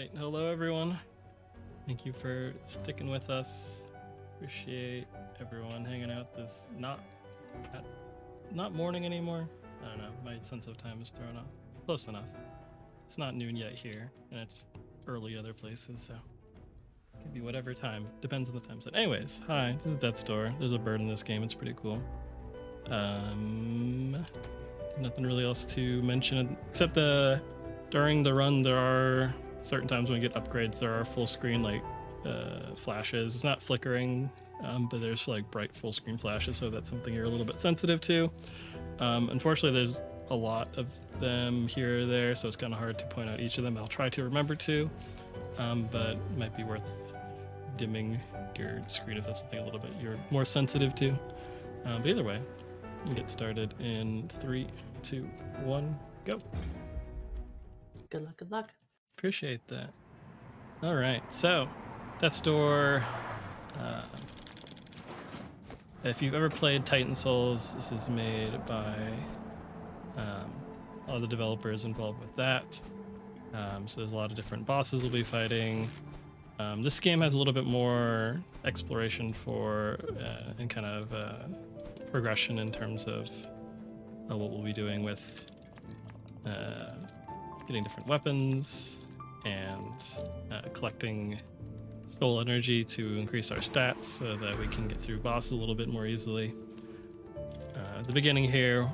right, hello everyone. Thank you for sticking with us. Appreciate everyone hanging out this not morning anymore. I don't know, my sense of time is thrown off. Close enough. It's not noon yet here, and it's early other places, so it could be whatever time. Depends on the time zone. Anyways, hi, this is Death's Door. There's a bird in this game, it's pretty cool. Nothing really else to mention except during the run there are certain times when we get upgrades, there are full screen like flashes. It's not flickering, but there's like bright full screen flashes, so that's something you're a little bit sensitive to. Unfortunately, there's a lot of them here or there, so it's kind of hard to point out each of them. I'll try to remember to, but it might be worth dimming your screen if that's something a little bit you're more sensitive to. But either way, we'll get started in 3, 2, 1, go. Good luck, good luck. Appreciate that. All right, so Death's Door. If you've ever played Titan Souls, this is made by a lot of the developers involved with that. So there's a lot of different bosses we'll be fighting. This game has a little bit more exploration for and kind of progression in terms of what we'll be doing with getting different weapons and collecting soul energy to increase our stats so that we can get through bosses a little bit more easily. At the beginning here,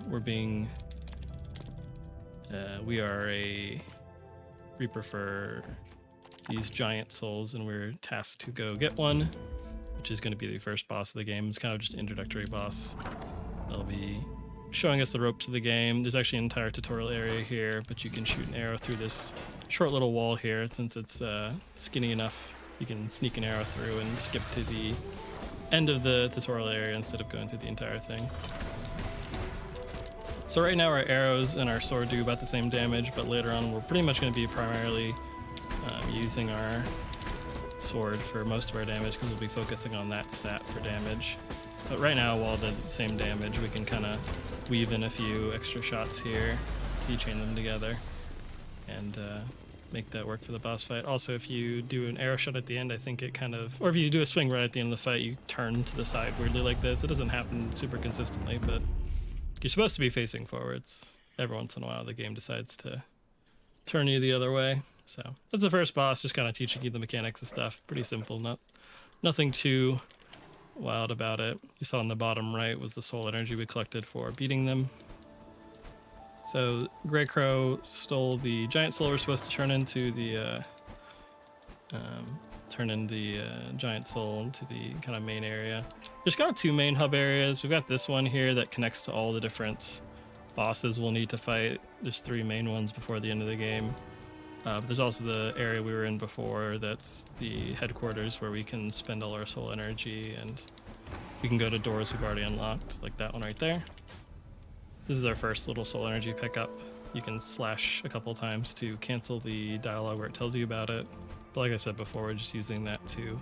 we are a reaper for these giant souls, and we're tasked to go get one, which is going to be the first boss of the game. It's kind of just an introductory boss. They'll be showing us the ropes of the game. There's actually an entire tutorial area here, but you can shoot an arrow through this short little wall here. Since it's skinny enough, you can sneak an arrow through and skip to the end of the tutorial area instead of going through the entire thing. So right now our arrows and our sword do about the same damage, but later on we're pretty much going to be primarily using our sword for most of our damage because we'll be focusing on that stat for damage. But right now, while the same damage, we can kind of weave in a few extra shots here, keychain them together, and make that work for the boss fight. Also, if you do an arrow shot at the end, I think it kind of, or if you do a swing right at the end of the fight, you turn to the side weirdly like this. It doesn't happen super consistently, but you're supposed to be facing forwards. Every once in a while, the game decides to turn you the other way. So that's the first boss, just kind of teaching you the mechanics of stuff. Pretty simple, nothing too wild about it. You saw on the bottom right was the soul energy we collected for beating them. So Grey Crow stole the giant soul we're supposed to turn into the giant soul into the kind of main area. There's kind of two main hub areas. We've got this one here that connects to all the different bosses we'll need to fight. There's 3 main ones before the end of the game. But there's also the area we were in before that's the headquarters where we can spend all our soul energy, and we can go to doors we've already unlocked, like that one right there. This is our first little soul energy pickup. You can slash a couple times to cancel the dialogue where it tells you about it. But like I said before, we're just using that to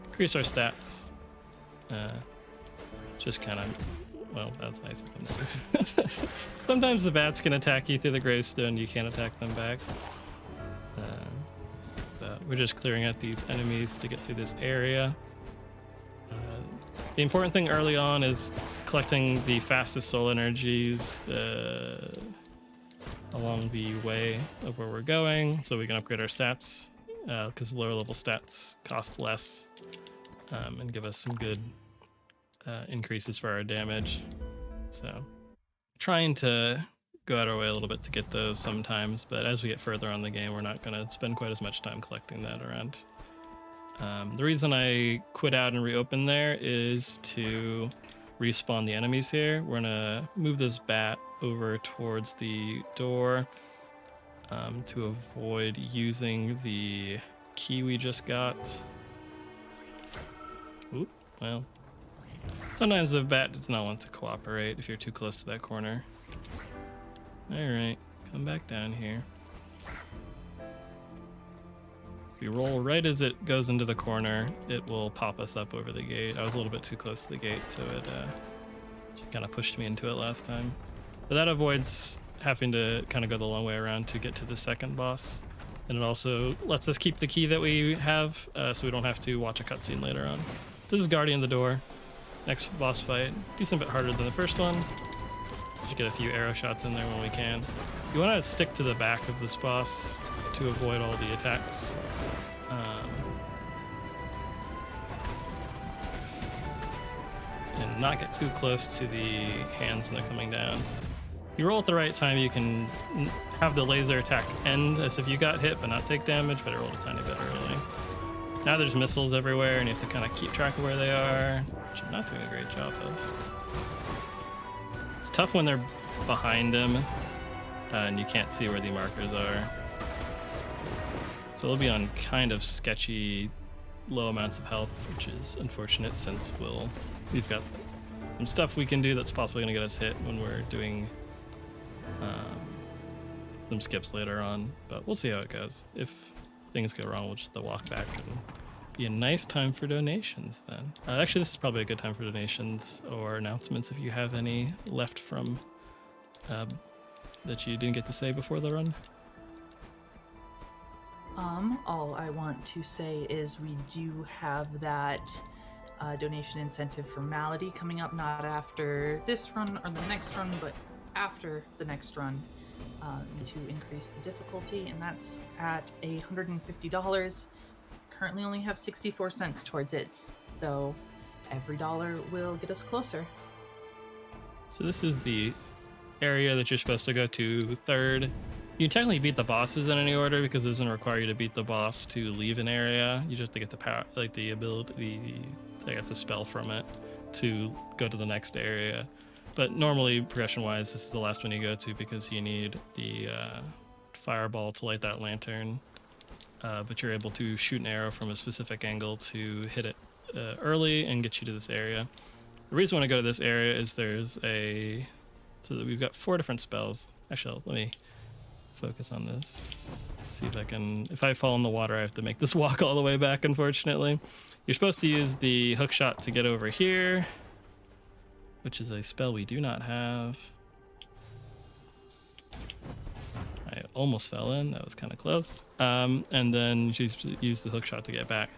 increase our stats. Just kind of, well, that's nice of them. Sometimes the bats can attack you through the gravestone. You can't attack them back. But we're just clearing out these enemies to get through this area. The important thing early on is collecting the fastest soul energies along the way of where we're going, so we can upgrade our stats, because lower level stats cost less and give us some good increases for our damage. So trying to go out of our way a little bit to get those sometimes, but as we get further on the game, we're not going to spend quite as much time collecting that around. The reason I quit out and reopen there is to respawn the enemies here. We're gonna move this bat over towards the door to avoid using the key we just got. Oop, well, sometimes the bat does not want to cooperate if you're too close to that corner. All right, come back down here. If we roll right as it goes into the corner, it will pop us up over the gate. I was a little bit too close to the gate, so it kind of pushed me into it last time. But that avoids having to kind of go the long way around to get to the second boss. And it also lets us keep the key that we have, so we don't have to watch a cutscene later on. This is Guardian the Door. Next boss fight, decent bit harder than the first one. Just get a few arrow shots in there when we can. You want to stick to the back of this boss to avoid all the attacks. And not get too close to the hands when they're coming down. You roll at the right time, you can have the laser attack end as if you got hit but not take damage, but it rolled a tiny bit early. Now there's missiles everywhere and you have to kind of keep track of where they are, which I'm not doing a great job of. It's tough when they're behind him and you can't see where the markers are. So we'll be on kind of sketchy low amounts of health, which is unfortunate since we've got some stuff we can do that's possibly going to get us hit when we're doing some skips later on, but we'll see how it goes. If things go wrong, we'll just have to walk back and be a nice time for donations then. Actually, this is probably a good time for donations or announcements if you have any left from that you didn't get to say before the run. All I want to say is we do have that donation incentive for Malady coming up, not after this run or the next run, but after the next run, to increase the difficulty, and that's at $150. Currently only have 64 cents towards it, so every dollar will get us closer. So this is the area that you're supposed to go to third. You can technically beat the bosses in any order because it doesn't require you to beat the boss to leave an area. You just have to get the power, like the ability, I guess, a spell from it to go to the next area. But normally, progression-wise, this is the last one you go to because you need the fireball to light that lantern. But you're able to shoot an arrow from a specific angle to hit it early and get you to this area. The reason I want to go to this area is so that we've got 4 different spells. Actually, let me focus on this. See if I fall in the water, I have to make this walk all the way back, unfortunately. You're supposed to use the hook shot to get over here, which is a spell we do not have. I almost fell in, that was kind of close. And then use the hook shot to get back.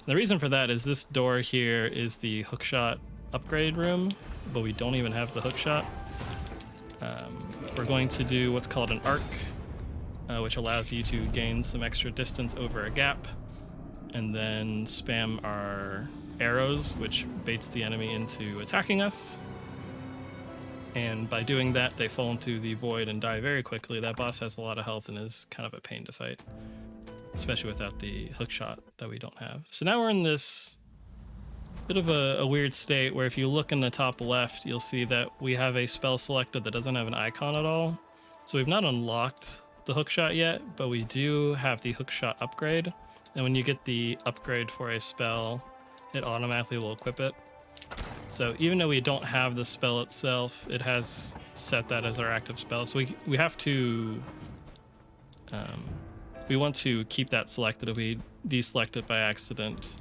The reason for that is this door here is the hook shot upgrade room, but we don't even have the hook shot. We're going to do what's called an arc, which allows you to gain some extra distance over a gap, and then spam our arrows, which baits the enemy into attacking us. And by doing that, they fall into the void and die very quickly. That boss has a lot of health and is kind of a pain to fight, especially without the hook shot that we don't have. So now we're in this bit of a weird state where if you look in the top left, you'll see that we have a spell selected that doesn't have an icon at all. So we've not unlocked the hook shot yet, but we do have the hook shot upgrade. And when you get the upgrade for a spell, it automatically will equip it. So even though we don't have the spell itself, it has set that as our active spell. So we have to, we want to keep that selected. If we deselect it by accident,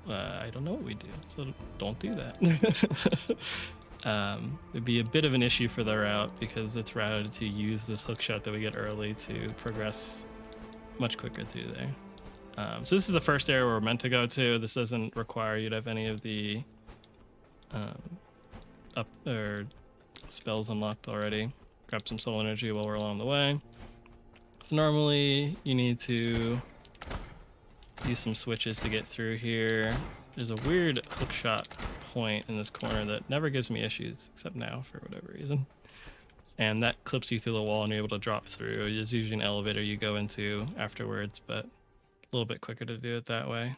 I don't know what we do, so don't do that. It'd be a bit of an issue for the route because it's routed to use this hook shot that we get early to progress much quicker through there. So this is the first area we're meant to go to. This doesn't require you to have any of the spells unlocked already. Grab some soul energy while we're along the way. So normally you need to use some switches to get through here. There's a weird hook shot point in this corner that never gives me issues, except now for whatever reason. And that clips you through the wall and you're able to drop through. There's usually an elevator you go into afterwards, but a little bit quicker to do it that way.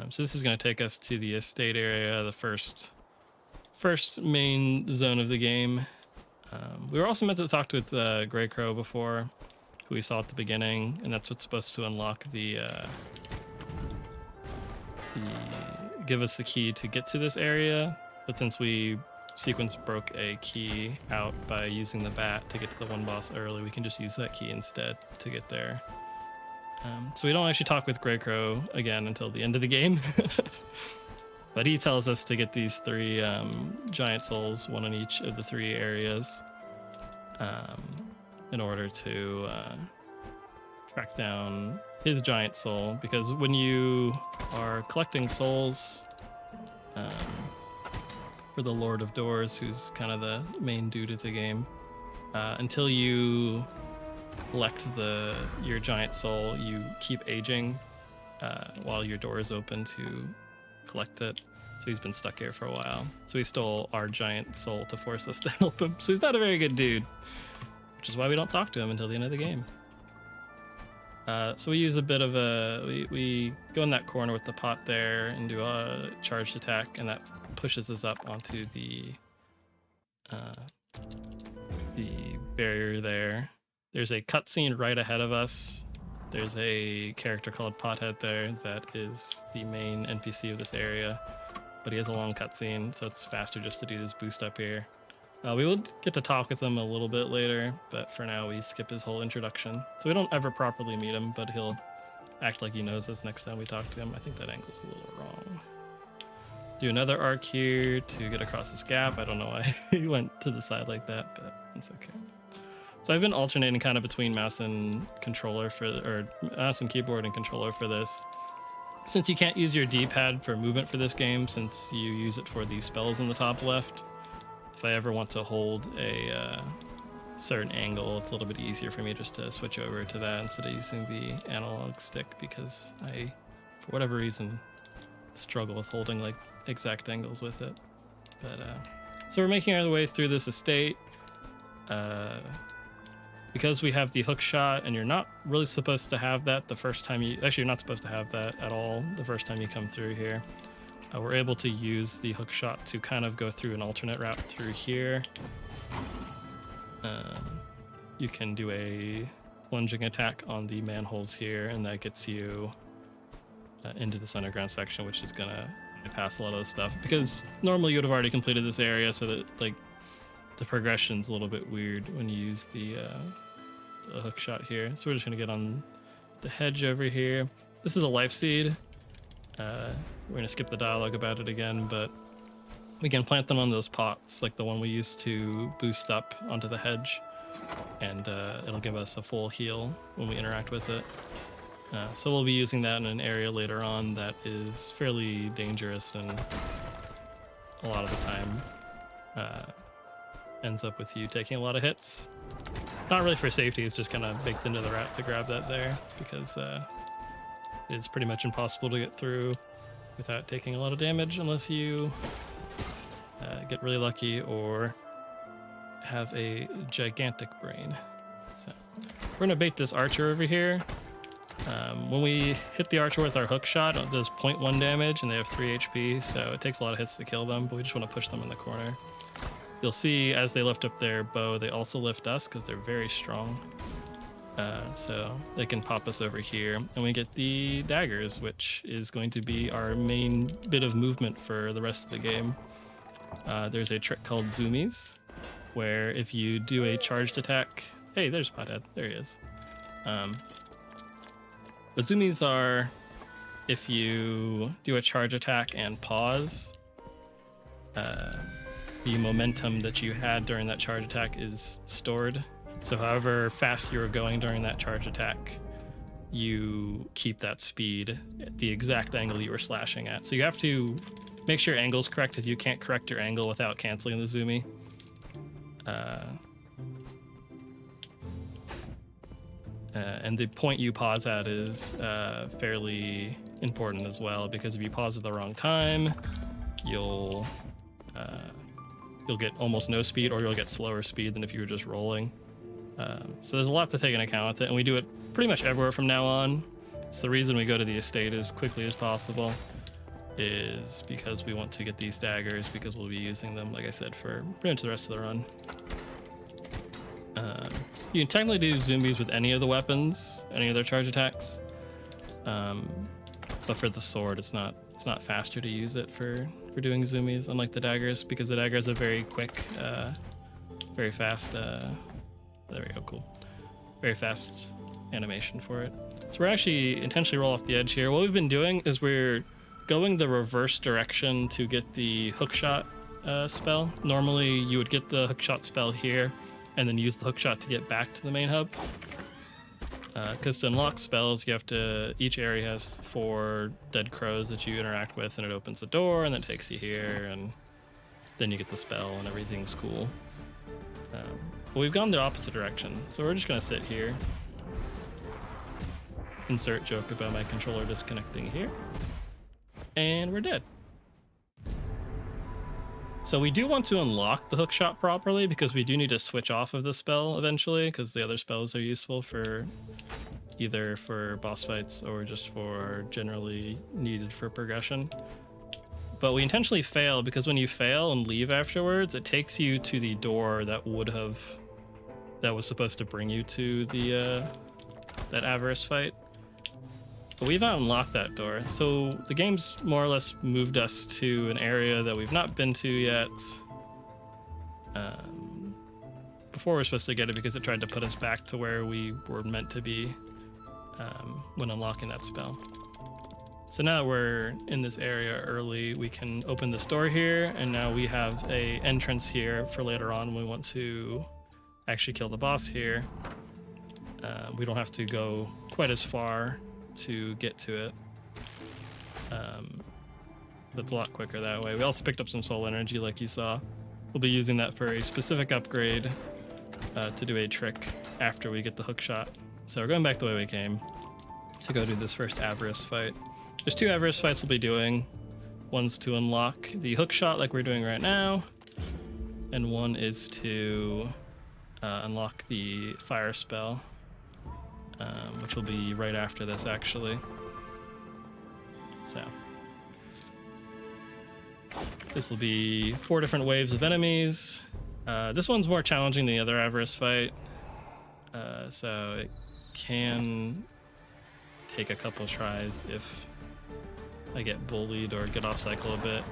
So this is going to take us to the estate area, the first main zone of the game. We were also meant to talk with Grey Crow before, who we saw at the beginning, and that's what's supposed to unlock give us the key to get to this area. But since we sequence broke a key out by using the bat to get to the one boss early, we can just use that key instead to get there. So we don't actually talk with Grey Crow again until the end of the game. But he tells us to get these 3 giant souls, one in each of the 3 areas. in order to track down his giant soul, because when you are collecting souls for the Lord of Doors, who's kind of the main dude of the game, until you collect your giant soul, you keep aging while your door is open to collect it. So he's been stuck here for a while. So he stole our giant soul to force us to help him. So he's not a very good dude, which is why we don't talk to him until the end of the game. So we use a bit of we go in that corner with the pot there and do a charged attack, and that pushes us up onto the barrier there. There's a cutscene right ahead of us. There's a character called Pothead there that is the main NPC of this area, but he has a long cutscene, so it's faster just to do this boost up here. We will get to talk with him a little bit later, but for now we skip his whole introduction. So we don't ever properly meet him, but he'll act like he knows us next time we talk to him. I think that angle's a little wrong. Do another arc here to get across this gap. I don't know why he went to the side like that, but it's okay. So I've been alternating kind of between mouse and controller mouse and keyboard and controller for this. Since you can't use your D-pad for movement for this game, since you use it for the spells in the top left, if I ever want to hold a certain angle, it's a little bit easier for me just to switch over to that instead of using the analog stick, because I, for whatever reason, struggle with holding like exact angles with it. But so we're making our way through this estate. Because we have the hook shot, and you're not really supposed to have that the first time you're not supposed to have that at all the first time you come through here. We're able to use the hook shot to kind of go through an alternate route through here. You can do a plunging attack on the manholes here, and that gets you into this underground section, which is gonna bypass a lot of this stuff, because normally you would have already completed this area, so that like the progression's a little bit weird when you use the hook shot here. So we're just gonna get on the hedge over here. This is a life seed. We're gonna skip the dialogue about it again, but we can plant them on those pots, like the one we used to boost up onto the hedge, and it'll give us a full heal when we interact with it. So we'll be using that in an area later on that is fairly dangerous, and a lot of the time ends up with you taking a lot of hits. Not really for safety, it's just kind of baked into the route to grab that there, because it's pretty much impossible to get through without taking a lot of damage unless you get really lucky or have a gigantic brain. So we're gonna bait this archer over here. When we hit the archer with our hook shot, it does 0.1 damage, and they have 3 HP, so it takes a lot of hits to kill them, but we just want to push them in the corner. You'll see as they lift up their bow, they also lift us because they're very strong. So they can pop us over here, and we get the daggers, which is going to be our main bit of movement for the rest of the game. There's a trick called zoomies, where if you do a charged attack... Hey, there's Pothead. There he is. But zoomies are if you do a charge attack and pause, the momentum that you had during that charge attack is stored. So however fast you were going during that charge attack, you keep that speed at the exact angle you were slashing at. So you have to make sure your angle's correct, because you can't correct your angle without canceling the zoomie. And the point you pause at is fairly important as well, because if you pause at the wrong time, you'll get almost no speed, or you'll get slower speed than if you were just rolling. So there's a lot to take into account with it, and we do it pretty much everywhere from now on. It's the reason we go to the estate as quickly as possible, is because we want to get these daggers, because we'll be using them, like I said, for pretty much the rest of the run. You can technically do zombies with any of the weapons, any of their charge attacks, but for the sword, it's not faster to use it for doing zoomies, unlike the daggers, because the daggers are very quick, very fast. There we go, cool. Very fast animation for it. So we're actually intentionally roll off the edge here. What we've been doing is we're going the reverse direction to get the hookshot spell. Normally you would get the hookshot spell here, and then use the hookshot to get back to the main hub. Because to unlock spells, you have to, each area has 4 dead crows that you interact with, and it opens the door, and then it takes you here, and then you get the spell, and everything's cool. But we've gone the opposite direction, so we're just gonna sit here. Insert joke about my controller disconnecting here. And we're dead. So we do want to unlock the hookshot properly, because we do need to switch off of the spell eventually, because the other spells are useful for either for boss fights or just for generally needed for progression. But we intentionally fail, because when you fail and leave afterwards, it takes you to the door that was supposed to bring you to the that Avarice fight. But we've not unlocked that door, so the game's more or less moved us to an area that we've not been to yet. Before we were supposed to get it, because it tried to put us back to where we were meant to be when unlocking that spell. So now that we're in this area early, we can open this door here, and now we have a entrance here for later on when we want to actually kill the boss here. We don't have to go quite as far to get to it. That's a lot quicker that way. We also picked up some soul energy like you saw. We'll be using that for a specific upgrade to do a trick after we get the hook shot. So we're going back the way we came to go do this first Avarice fight. There's 2 Avarice fights we'll be doing. One's to unlock the hook shot like we're doing right now, and one is to unlock the fire spell, which will be right after this actually. So this will be 4 different waves of enemies. This one's more challenging than the other Avarice fight, so it can take a couple tries if I get bullied or get off cycle a bit.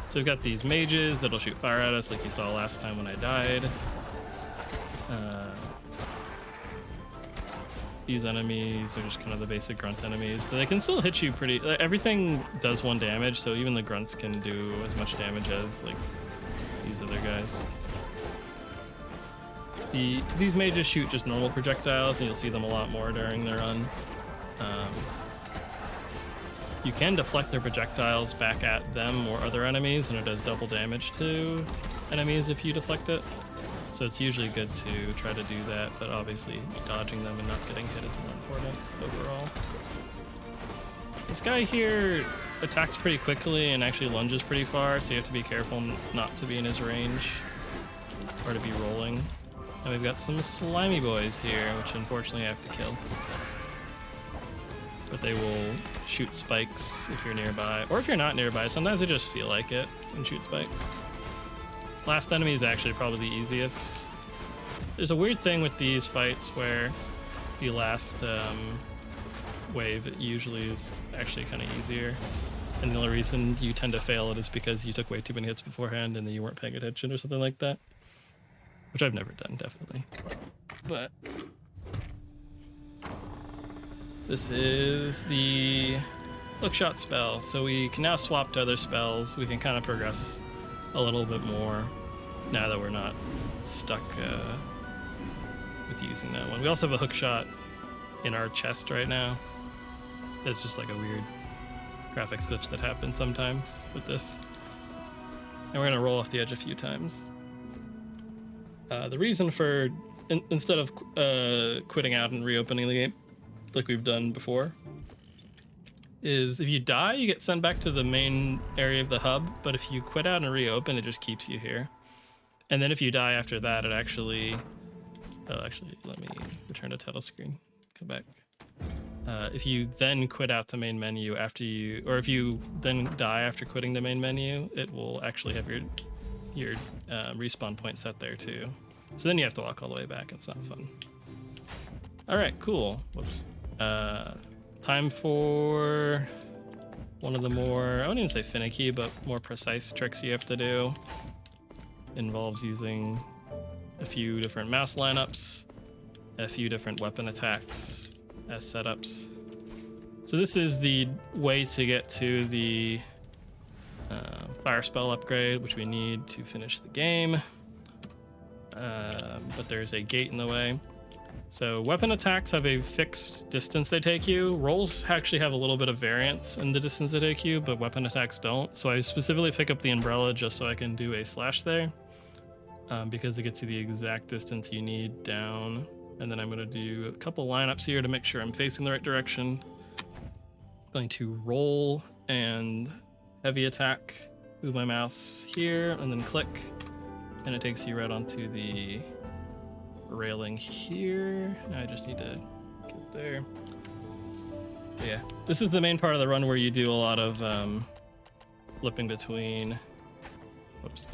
So we've got these mages that'll shoot fire at us like you saw last time when I died. These enemies are just kind of the basic grunt enemies. They can still hit you pretty... Everything does 1 damage, so even the grunts can do as much damage as like these other guys. These mages shoot just normal projectiles, and you'll see them a lot more during their run. You can deflect their projectiles back at them or other enemies, and it does double damage to enemies if you deflect it. So it's usually good to try to do that, but obviously dodging them and not getting hit is more important overall. This guy here attacks pretty quickly and actually lunges pretty far, so you have to be careful not to be in his range or to be rolling. And we've got some slimy boys here, which unfortunately I have to kill. But they will shoot spikes if you're nearby, or if you're not nearby. Sometimes they just feel like it and shoot spikes. Last enemy is actually probably the easiest. There's a weird thing with these fights where the last wave usually is actually kind of easier. And the only reason you tend to fail it is because you took way too many hits beforehand and then you weren't paying attention or something like that. Which I've never done, definitely. But this is the hookshot spell. So we can now swap to other spells. We can kind of progress a little bit more now that we're not stuck with using that one. We also have a hookshot in our chest right now. It's just like a weird graphics glitch that happens sometimes with this. And we're gonna roll off the edge a few times. The reason for, instead of quitting out and reopening the game like we've done before, is if you die, you get sent back to the main area of the hub, but if you quit out and reopen, it just keeps you here. And then if you die after that, it actually... Oh, actually, let me return to title screen. Go back. If you then quit out the main menu after you... Or if you then die after quitting the main menu, it will actually have your respawn point set there too. So then you have to walk all the way back. It's not fun. All right, cool. Whoops. Time for one of the more, I wouldn't even say finicky, but more precise tricks you have to do. Involves using a few different mouse lineups, a few different weapon attacks as setups. So this is the way to get to the fire spell upgrade, which we need to finish the game. but there's a gate in the way. So weapon attacks have a fixed distance they take you. Rolls actually have a little bit of variance in the distance they take you, but weapon attacks don't. So I specifically pick up the umbrella just so I can do a slash there, because it gets you the exact distance you need down. And then I'm going to do a couple lineups here to make sure I'm facing the right direction. I'm going to roll and heavy attack, move my mouse here, and then click, and it takes you right onto the railing here. Now I just need to get there. But yeah, this is the main part of the run where you do a lot of flipping between. Whoops.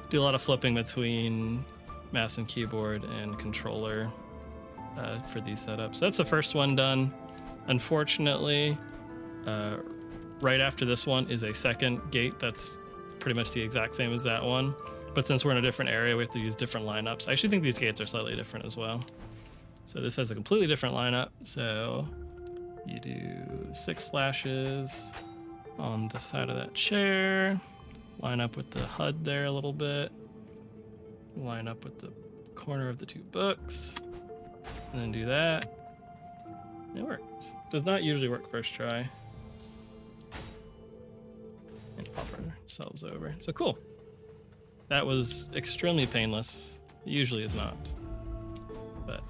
Do a lot of flipping between mouse and keyboard and controller for these setups. So that's the first one done. Unfortunately, right after this one is a second gate that's pretty much the exact same as that one. But since we're in a different area, we have to use different lineups. I actually think these gates are slightly different as well. So this has a completely different lineup. So you do 6 slashes on the side of that chair. Line up with the HUD there a little bit. Line up with the corner of the 2 books. And then do that. It worked. Does not usually work first try. And pop ourselves over. So cool. That was extremely painless. It usually is not. But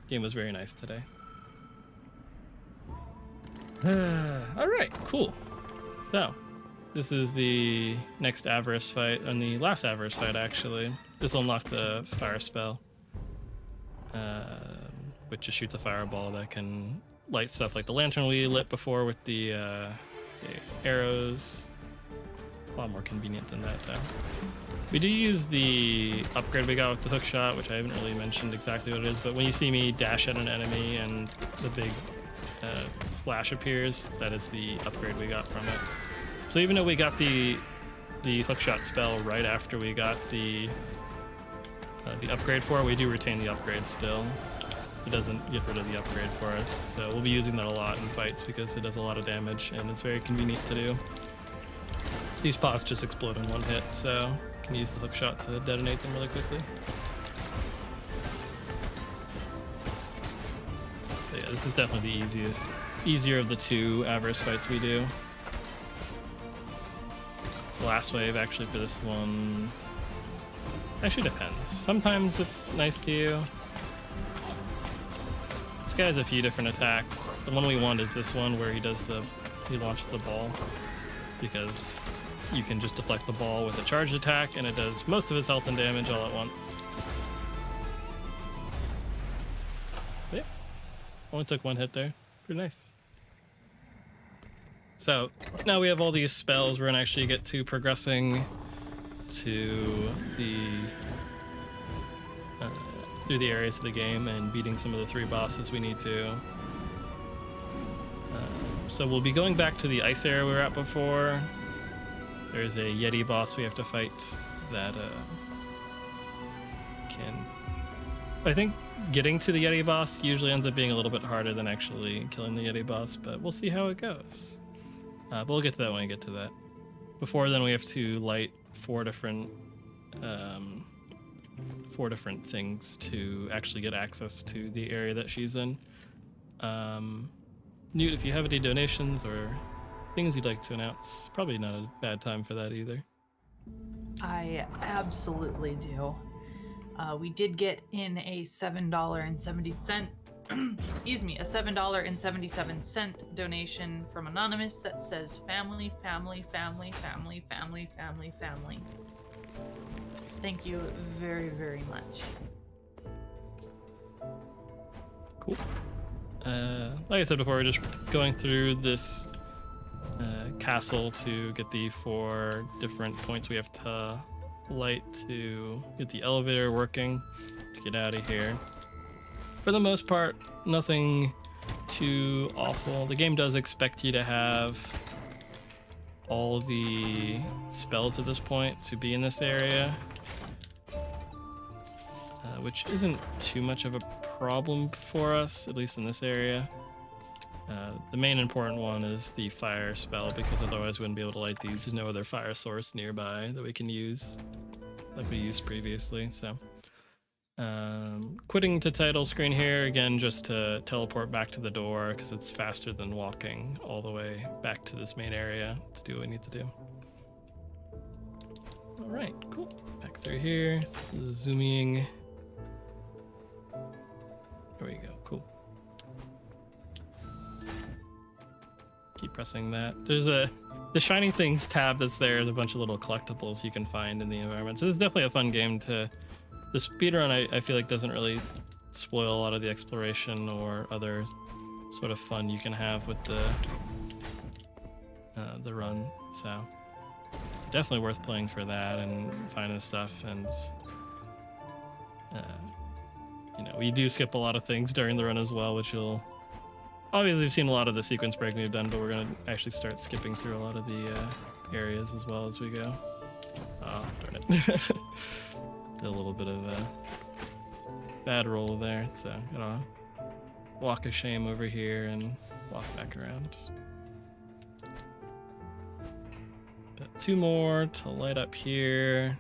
the game was very nice today. All right, cool. So this is the next Avarice fight, and the last Avarice fight actually. This will unlock the fire spell, which just shoots a fireball that can light stuff like the lantern we lit before with the arrows. A lot more convenient than that though. We do use the upgrade we got with the hook shot, which I haven't really mentioned exactly what it is, but when you see me dash at an enemy and the big slash appears, that is the upgrade we got from it. So even though we got the hook shot spell right after we got the upgrade for it, we do retain the upgrade still. It doesn't get rid of the upgrade for us, so we'll be using that a lot in fights because it does a lot of damage and it's very convenient to do. These pots just explode in one hit, so you can use the hook shot to detonate them really quickly. So yeah, this is definitely the easier of the 2 Avarice fights we do. The last wave actually for this one actually depends. Sometimes it's nice to you. This guy has a few different attacks. The one we want is this one where he launches the ball, because you can just deflect the ball with a charged attack and it does most of his health and damage all at once. But yeah, only took 1 hit there. Pretty nice. So now we have all these spells. We're gonna actually get to progressing to through the areas of the game and beating some of the 3 bosses we need to. So we'll be going back to the ice area we were at before. There's a Yeti boss we have to fight that I think getting to the Yeti boss usually ends up being a little bit harder than actually killing the Yeti boss, but we'll see how it goes. But we'll get to that when we get to that. Before then, we have to light 4 different things to actually get access to the area that she's in. Newt, if you have any donations or things you'd like to announce, probably not a bad time for that either. I absolutely do. We did get in a $7.70 excuse me, a $7.77 donation from Anonymous that says family, family, family, family, family, family, family. So thank you very, very much. Cool. Like I said before, we're just going through this castle to get the 4 different points we have to light to get the elevator working to get out of here. For the most part, nothing too awful. The game does expect you to have all the spells at this point to be in this area, which isn't too much of a problem for us, at least in this area. The main important one is the fire spell, because otherwise we wouldn't be able to light these. There's no other fire source nearby that we can use like we used previously. So Quitting to title screen here again, just to teleport back to the door because it's faster than walking all the way back to this main area to do what we need to do. All right, cool. Back through here, zooming. There we go, cool. Keep pressing that. There's the Shining Things tab that's there. There's a bunch of little collectibles you can find in the environment. So it's definitely a fun game to... The speedrun, I feel like, doesn't really spoil a lot of the exploration or other sort of fun you can have with the run. So definitely worth playing for that and finding stuff. And you know, we do skip a lot of things during the run as well, which you'll obviously we've seen a lot of the sequence breaking we've done, but we're gonna actually start skipping through a lot of the areas as well as we go. Oh, darn it. A little bit of a bad roll there, so gonna walk of shame over here and walk back around. Got 2 more to light up here.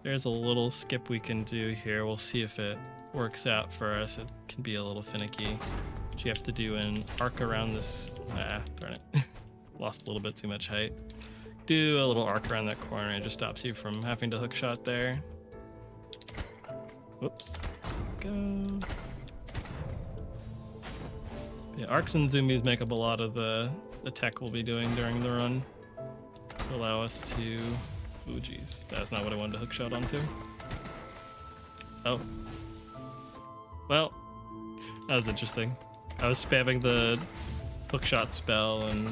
There's a little skip we can do here. We'll see if it works out for us. It can be a little finicky. But you have to do an arc around this. Darn it. Lost a little bit too much height. Do a little arc around that corner. It just stops you from having to hook shot there. Whoops. Go. Yeah, arcs and zoomies make up a lot of the tech we'll be doing during the run to allow us to... Ooh, geez. That's not what I wanted to hook shot onto. Oh. Well, that was interesting. I was spamming the hook shot spell and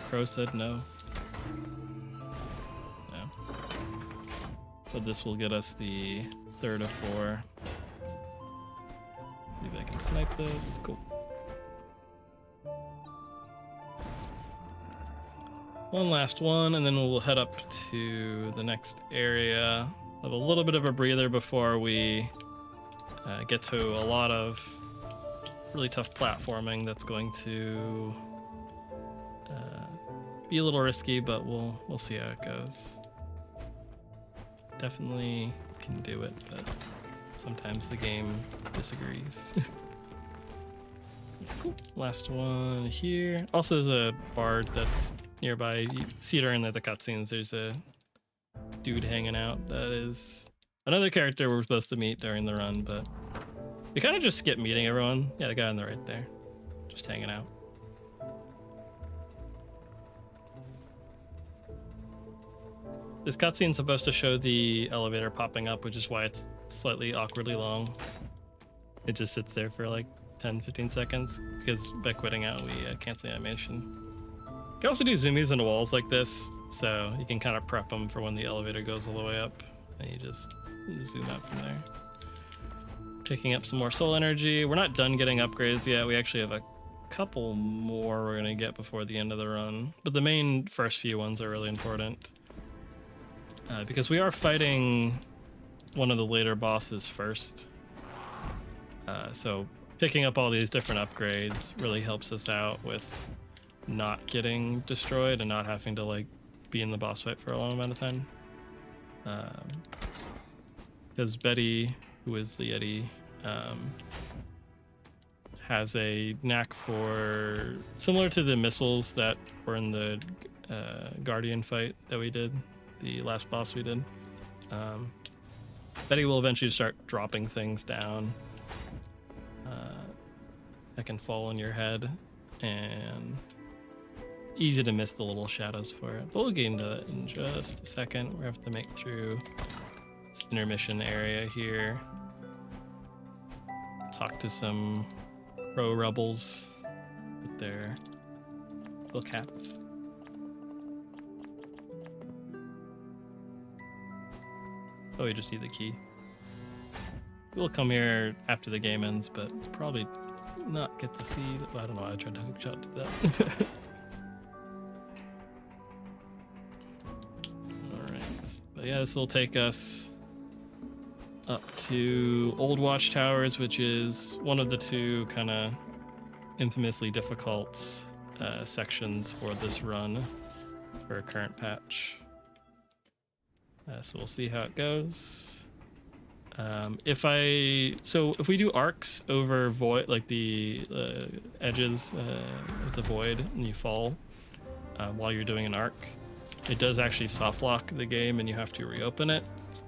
Crow said no. But this will get us the 3rd of 4. Maybe I can snipe this. Cool. One last one, and then we'll head up to the next area. Have a little bit of a breather before we get to a lot of really tough platforming that's going to be a little risky, but we'll see how it goes. Definitely can do it, but sometimes the game disagrees. Cool. Last one here. Also, there's a bard that's nearby. You see during the cutscenes, there's a dude hanging out. That is another character we're supposed to meet during the run, but we kind of just skip meeting everyone. Yeah, the guy on the right there, just hanging out. This cutscene's supposed to show the elevator popping up, which is why it's slightly awkwardly long. It just sits there for like 10-15 seconds, because by quitting out, we cancel the animation. You can also do zoomies into walls like this, so you can kind of prep them for when the elevator goes all the way up, and you just zoom out from there. Picking up some more soul energy. We're not done getting upgrades yet. We actually have a couple more we're going to get before the end of the run, but the main first few ones are really important. Because we are fighting one of the later bosses first. So picking up all these different upgrades really helps us out with not getting destroyed and not having to like be in the boss fight for a long amount of time. Because Betty, who is the Yeti, has a knack for, similar to the missiles that were in the Guardian fight that we did, the last boss we did. Betty will eventually start dropping things down that can fall on your head, and easy to miss the little shadows for it. But we'll get into that in just a second. We have to make through this intermission area here. Talk to some crow rebels with their little cats. Oh, we just need the key. We'll come here after the game ends, but probably not get to see. I don't know. I tried to hook shot to that. All right, but yeah, this will take us up to Old Watchtowers, which is one of the 2 kind of infamously difficult sections for this run for a current patch. So we'll see how it goes. If we do arcs over void, like the edges of the void, and you fall while you're doing an arc, it does actually soft lock the game and you have to reopen it.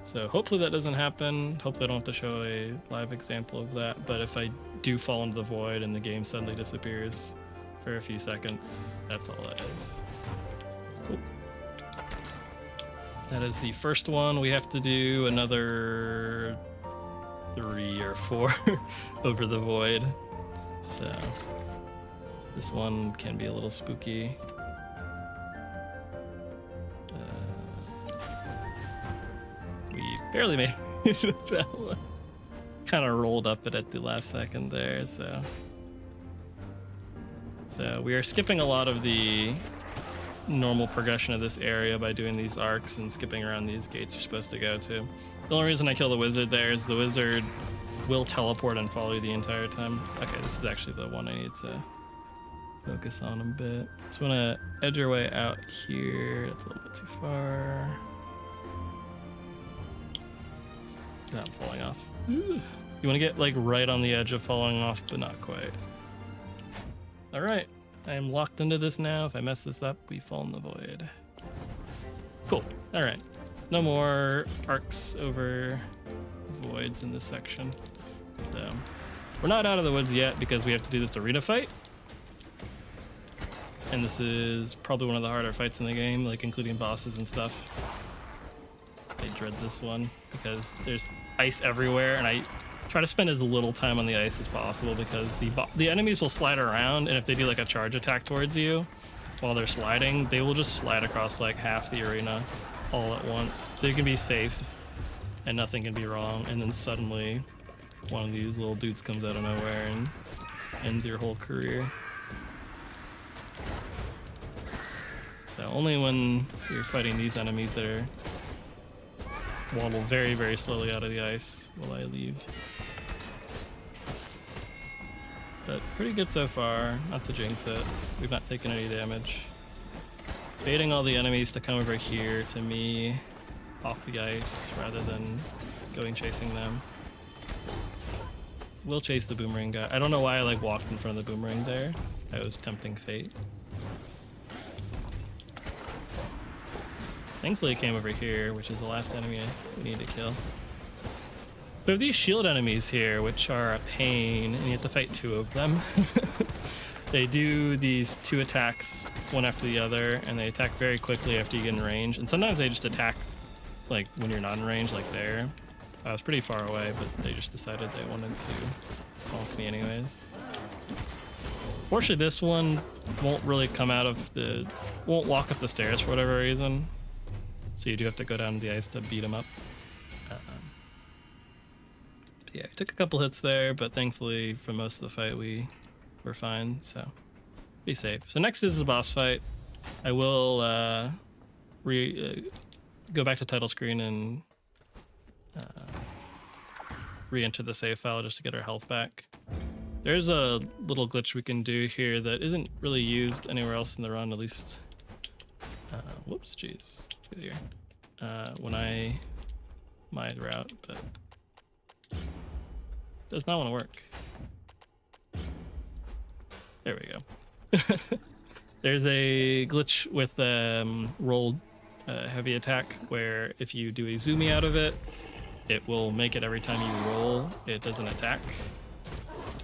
So hopefully that doesn't happen. Hopefully I don't have to show a live example of that. But if I do fall into the void and the game suddenly disappears for a few seconds, that's all that is. Cool. That is the first one. We have to do another 3 or 4 over the void. So this one can be a little spooky. We barely made it. Kind of rolled up it at the last second there, so we are skipping a lot of the normal progression of this area by doing these arcs and skipping around these gates you're supposed to go to. The only reason I kill the wizard there is the wizard will teleport and follow you the entire time. Okay, this is actually the one I need to focus on a bit. So want to edge your way out here. That's a little bit too far. I'm falling off. You want to get like right on the edge of falling off, but not quite. All right, I am locked into this now. If I mess this up, we fall in the void. Cool. All right, no more arcs over voids in this section. So we're not out of the woods yet because we have to do this arena fight. And this is probably one of the harder fights in the game, like including bosses and stuff. I dread this one because there's ice everywhere, and I try to spend as little time on the ice as possible because the enemies will slide around, and if they do like a charge attack towards you while they're sliding, they will just slide across like half the arena all at once. So you can be safe and nothing can be wrong, and then suddenly one of these little dudes comes out of nowhere and ends your whole career. So only when you're fighting these enemies that are waddle very, very slowly out of the ice will I leave. But pretty good so far, not to jinx it. We've not taken any damage. Baiting all the enemies to come over here to me off the ice rather than going chasing them. We'll chase the boomerang guy. I don't know why I like walked in front of the boomerang there. That was tempting fate. Thankfully it came over here, which is the last enemy we need to kill. We have these shield enemies here, which are a pain, and you have to fight 2 of them. They do these 2 attacks, one after the other, and they attack very quickly after you get in range. And sometimes they just attack like when you're not in range, like there. I was pretty far away, but they just decided they wanted to bonk me anyways. Fortunately, this one won't really come out of the... won't walk up the stairs for whatever reason. So you do have to go down to the ice to beat him up. Yeah, we took a couple hits there, but thankfully for most of the fight we were fine, so be safe. So next is the boss fight. I will go back to title screen and re-enter the save file just to get our health back. There's a little glitch we can do here that isn't really used anywhere else in the run, at least. Whoops, jeez. Here. When I my route, but does not want to work. There we go. There's a glitch with rolled heavy attack where if you do a zoomy out of it, it will make it every time you roll, it does an attack.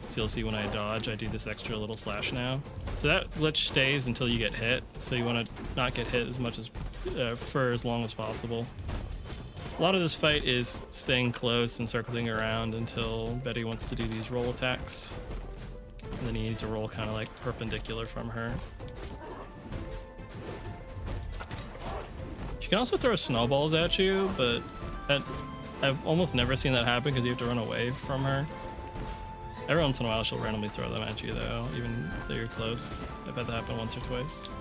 So you'll see when I dodge, I do this extra little slash now. So that glitch stays until you get hit. So you want to not get hit as much as for as long as possible. A lot of this fight is staying close and circling around until Betty wants to do these roll attacks. And then you need to roll kind of like perpendicular from her. She can also throw snowballs at you, but I've almost never seen that happen because you have to run away from her. Every once in a while she'll randomly throw them at you though, even though you're close. I've had that happen once or twice.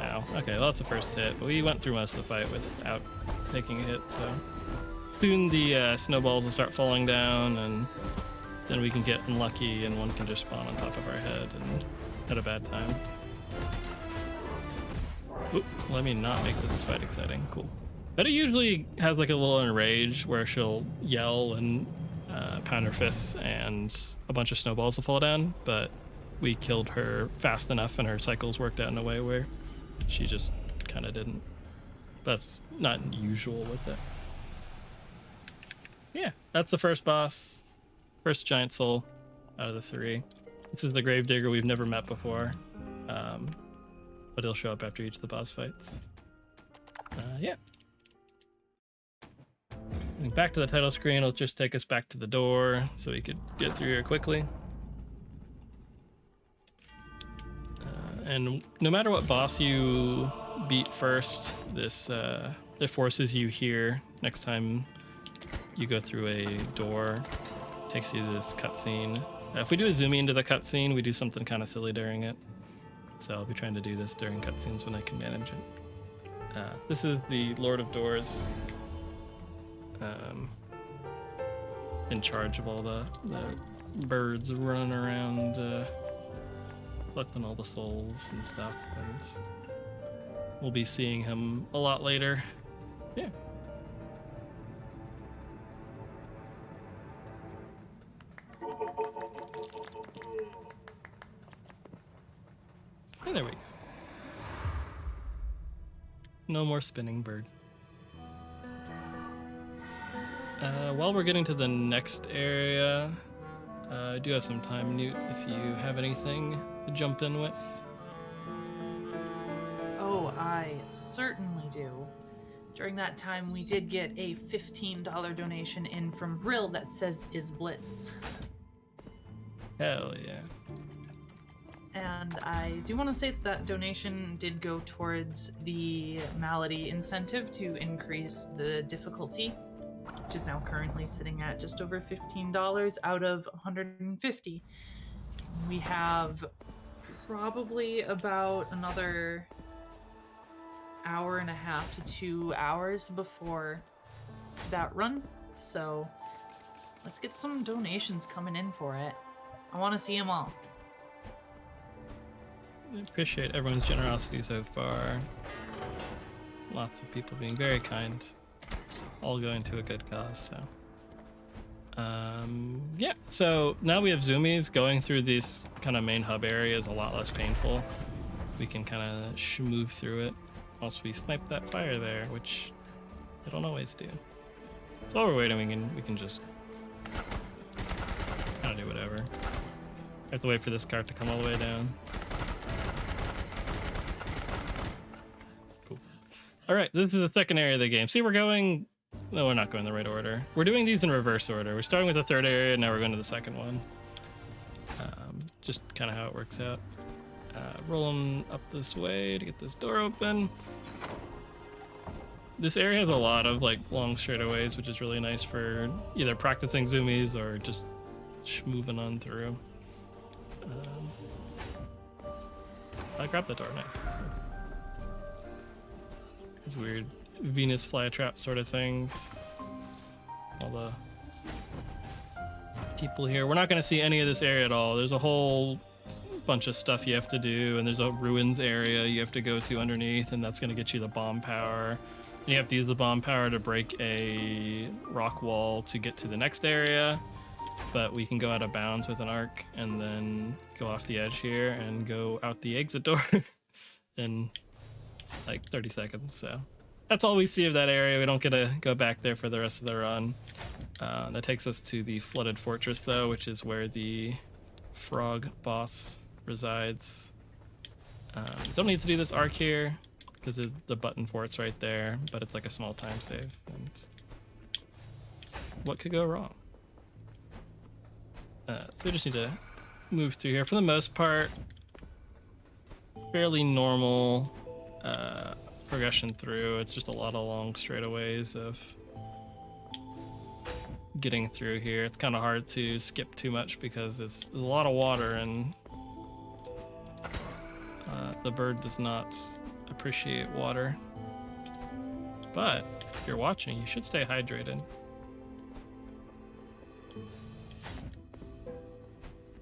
Ow. Okay, well that's the first hit, but we went through most of the fight without taking a hit, so soon the snowballs will start falling down, and then we can get unlucky and one can just spawn on top of our head and at a bad time. Oop, let me not make this fight exciting. Cool. But it usually has like a little enrage where she'll yell and pound her fists and a bunch of snowballs will fall down, but we killed her fast enough and her cycles worked out in a way where she just kind of didn't. That's not usual with it. Yeah, that's the first boss. First giant soul out of the 3. This is the Gravedigger we've never met before, but he'll show up after each of the boss fights. Yeah. Back to the title screen, it'll just take us back to the door so we could get through here quickly. And no matter what boss you beat first, this it forces you here next time you go through a door. Takes you to this cutscene. If we do a zoom into the cutscene, we do something kind of silly during it. So I'll be trying to do this during cutscenes when I can manage it. This is the Lord of Doors. In charge of all the birds running around, collecting all the souls and stuff, and we'll be seeing him a lot later. Yeah. And there we go. No more spinning bird. While we're getting to the next area, I do have some time, Newt, if you have anything to jump in with. Oh, I certainly do. During that time, we did get a $15 donation in from Rill that says isBullets. Hell yeah. And I do want to say that donation did go towards the Malady incentive to increase the difficulty, which is now currently sitting at just over $15 out of $150. We have probably about another hour and a half to 2 hours before that run, so let's get some donations coming in for it. I want to see them all. I appreciate everyone's generosity so far. Lots of people being very kind. All going to a good cause, so. Yeah, so now we have zoomies. Going through this kind of main hub area is a lot less painful. We can kind of move through it once we snipe that fire there, which I don't always do. So while we're waiting, we can just kind of do whatever. I have to wait for this cart to come all the way down. Cool. All right, this is the second area of the game. See, we're going... No, we're not going the right order. We're doing these in reverse order. We're starting with the third area, now we're going to the second one. Just kind of how it works out. Rolling up this way to get this door open. This area has a lot of like long straightaways, which is really nice for either practicing zoomies or just moving on through. I grabbed the door, nice. These weird Venus flytrap sort of things. All the people here. We're not going to see any of this area at all. There's a whole bunch of stuff you have to do, and there's a ruins area you have to go to underneath, and that's going to get you the bomb power. And you have to use the bomb power to break a rock wall to get to the next area, but we can go out of bounds with an arc and then go off the edge here and go out the exit door in like 30 seconds. So that's all we see of that area. We don't get to go back there for the rest of the run. That takes us to the flooded fortress though, which is where the frog boss resides. Don't need to do this arc here because the button for it's right there, but it's like a small time save. And what could go wrong? So we just need to move through here. For the most part, fairly normal progression through. It's just a lot of long straightaways of getting through here. It's kind of hard to skip too much because there's a lot of water and the bird does not appreciate water. But if you're watching, you should stay hydrated.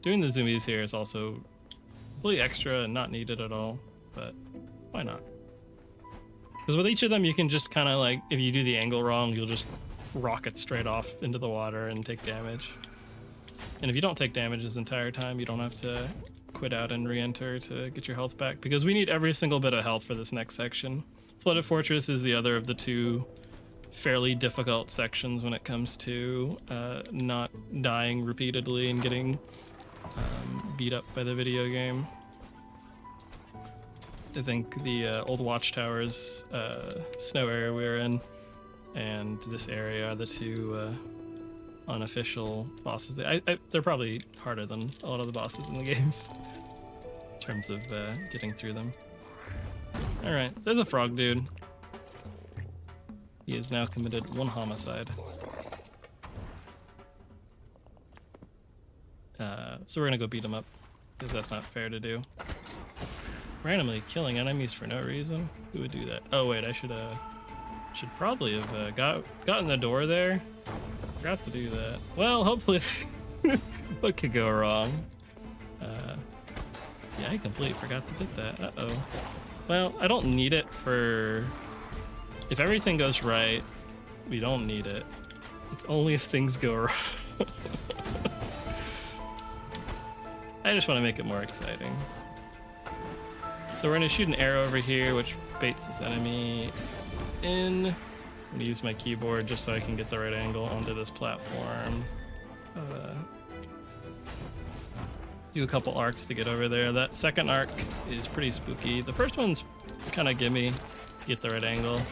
Doing the zoomies here is also really extra and not needed at all, but why not? Because with each of them, you can just kind of like, if you do the angle wrong, you'll just rocket straight off into the water and take damage. And if you don't take damage this entire time, you don't have to quit out and re-enter to get your health back, because we need every single bit of health for this next section. Flooded Fortress is the other of the two fairly difficult sections when it comes to not dying repeatedly and getting beat up by the video game. I think the old Watchtowers snow area we were in and this area are the two unofficial bosses. They're probably harder than a lot of the bosses in the games in terms of getting through them. All right, there's a frog dude. He has now committed 1 homicide. So we're gonna go beat him up, because that's not fair to do. Randomly killing enemies for no reason? Who would do that? Oh wait, I should probably have gotten the door there. Forgot to do that. Well, hopefully, what could go wrong? Yeah, I completely forgot to get that. Uh-oh. Well, I don't need it for... If everything goes right, we don't need it. It's only if things go wrong. I just want to make it more exciting. So we're going to shoot an arrow over here, which baits this enemy in. I'm going to use my keyboard just so I can get the right angle onto this platform. Do a couple arcs to get over there. That second arc is pretty spooky. The first one's kind of gimme if you get the right angle.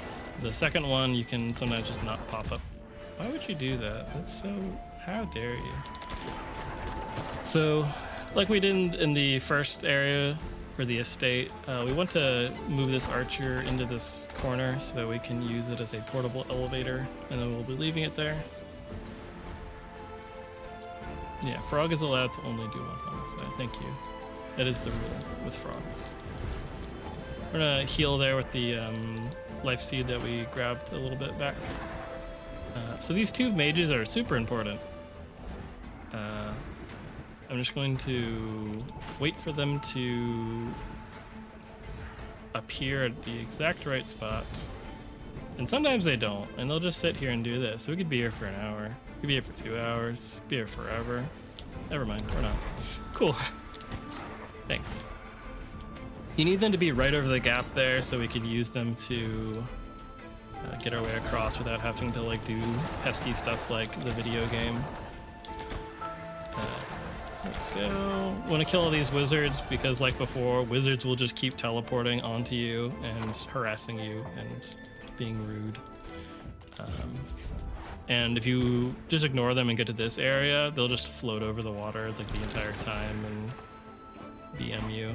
The second one, you can sometimes just not pop up. Why would you do that? That's so... How dare you? So, like we did in the first area for the estate, we want to move this archer into this corner so that we can use it as a portable elevator, and then we'll be leaving it there. Yeah, frog is allowed to only do 1 homicide. Thank you. That is the rule with frogs. We're gonna heal there with the life seed that we grabbed a little bit back. So these 2 mages are super important. I'm just going to wait for them to appear at the exact right spot. And sometimes they don't, and they'll just sit here and do this. So we could be here for an hour. We could be here for 2 hours. Be here forever. Never mind, we're not. Cool. Thanks. You need them to be right over the gap there so we could use them to get our way across without having to like do pesky stuff like the video game. Let's go. Want to kill all these wizards because, like before, wizards will just keep teleporting onto you and harassing you and being rude. And if you just ignore them and get to this area, they'll just float over the water like the entire time and BM you.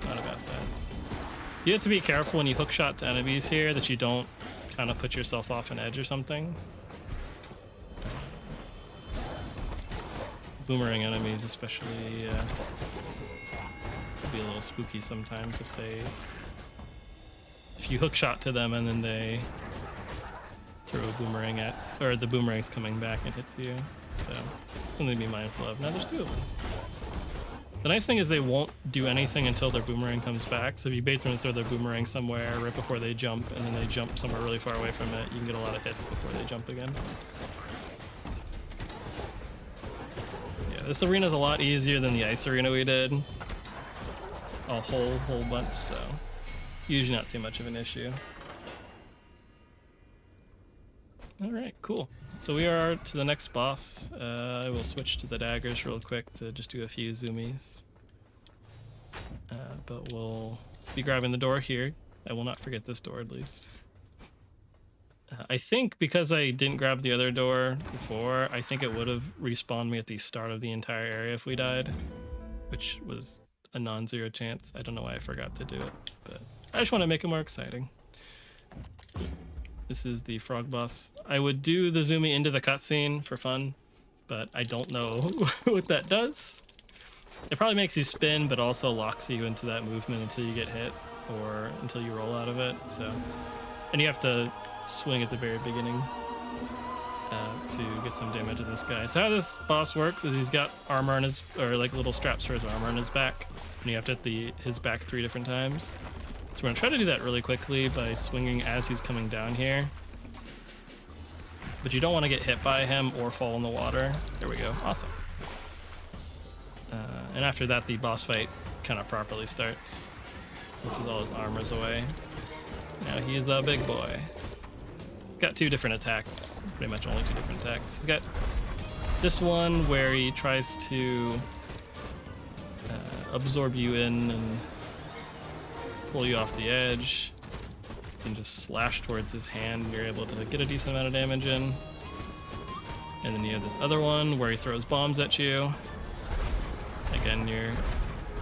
Not about that. You have to be careful when you hook shot to enemies here that you don't kind of put yourself off an edge or something. Boomerang enemies especially be a little spooky sometimes if you hook shot to them and then they throw a boomerang at, or the boomerang's coming back and hits you. So something to be mindful of. Now there's 2 of them. The nice thing is they won't do anything until their boomerang comes back. So if you bait them to throw their boomerang somewhere right before they jump and then they jump somewhere really far away from it, you can get a lot of hits before they jump again. This arena is a lot easier than the ice arena we did. A whole bunch, so usually not too much of an issue. Alright, cool. So we are to the next boss. I will switch to the daggers real quick to just do a few zoomies. But we'll be grabbing the door here. I will not forget this door at least. I think because I didn't grab the other door before, I think it would have respawned me at the start of the entire area if we died, which was a non-zero chance. I don't know why I forgot to do it, but I just want to make it more exciting. This is the frog boss. I would do the zoomie into the cutscene for fun, but I don't know what that does. It probably makes you spin, but also locks you into that movement until you get hit or until you roll out of it. So, and you have to swing at the very beginning to get some damage to this guy. So how this boss works is he's got armor on his, or like little straps for his armor on his back, and you have to hit his back 3 different times. So we're gonna try to do that really quickly by swinging as he's coming down here. But you don't want to get hit by him or fall in the water. There we go. Awesome. And after that, the boss fight kind of properly starts. Puts all his armors away. Now he's a big boy. Got 2 different attacks. Pretty much only 2 different attacks. He's got this one where he tries to absorb you in and pull you off the edge. You can just slash towards his hand and you're able to get a decent amount of damage in. And then you have this other one where he throws bombs at you. Again, you're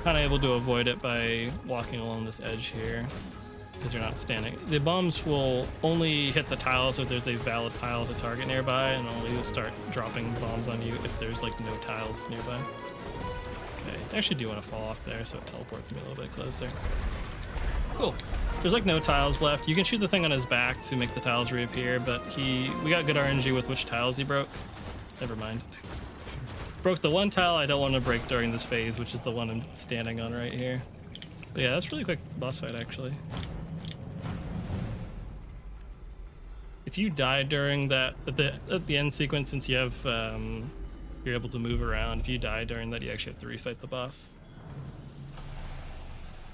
kind of able to avoid it by walking along this edge here because you're not standing. The bombs will only hit the tiles if there's a valid tile to target nearby, and only will start dropping bombs on you if there's like no tiles nearby. Okay, I actually do want to fall off there so it teleports me a little bit closer. Cool. There's like no tiles left. You can shoot the thing on his back to make the tiles reappear, but we got good RNG with which tiles he broke. Never mind. Broke the one tile I don't want to break during this phase, which is the one I'm standing on right here. But yeah, that's really quick boss fight actually. If you die during that at the end sequence, since you have you're able to move around, if you die during that, you actually have to refight the boss.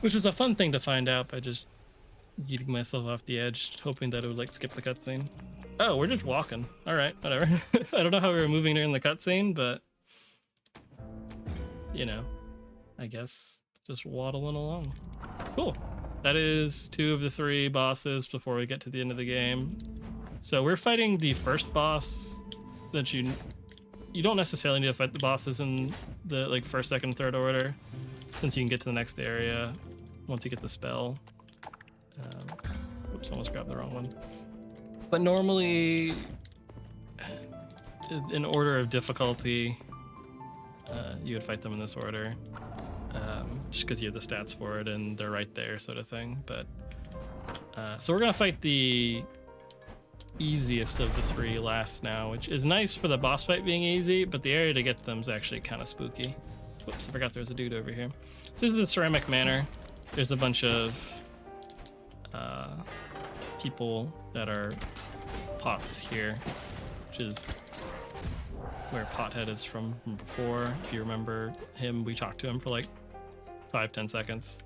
Which was a fun thing to find out by just yeeting myself off the edge, hoping that it would like skip the cutscene. Oh, we're just walking. All right, whatever. I don't know how we were moving during the cutscene, but you know, I guess just waddling along. Cool. That is 2 of the 3 bosses before we get to the end of the game. So we're fighting the first boss that you don't necessarily need to fight the bosses in the like first, second, third order, since you can get to the next area once you get the spell. Oops, almost grabbed the wrong one. But normally, in order of difficulty, you would fight them in this order, just because you have the stats for it and they're right there, sort of thing. But so we're gonna fight the easiest of the 3 last now, which is nice for the boss fight being easy, but the area to get to them is actually kind of spooky. Whoops, I forgot there's a dude over here. So this is the ceramic manor. There's a bunch of people that are pots here, which is where Pothead is from before. If you remember him, we talked to him for like 5-10 seconds,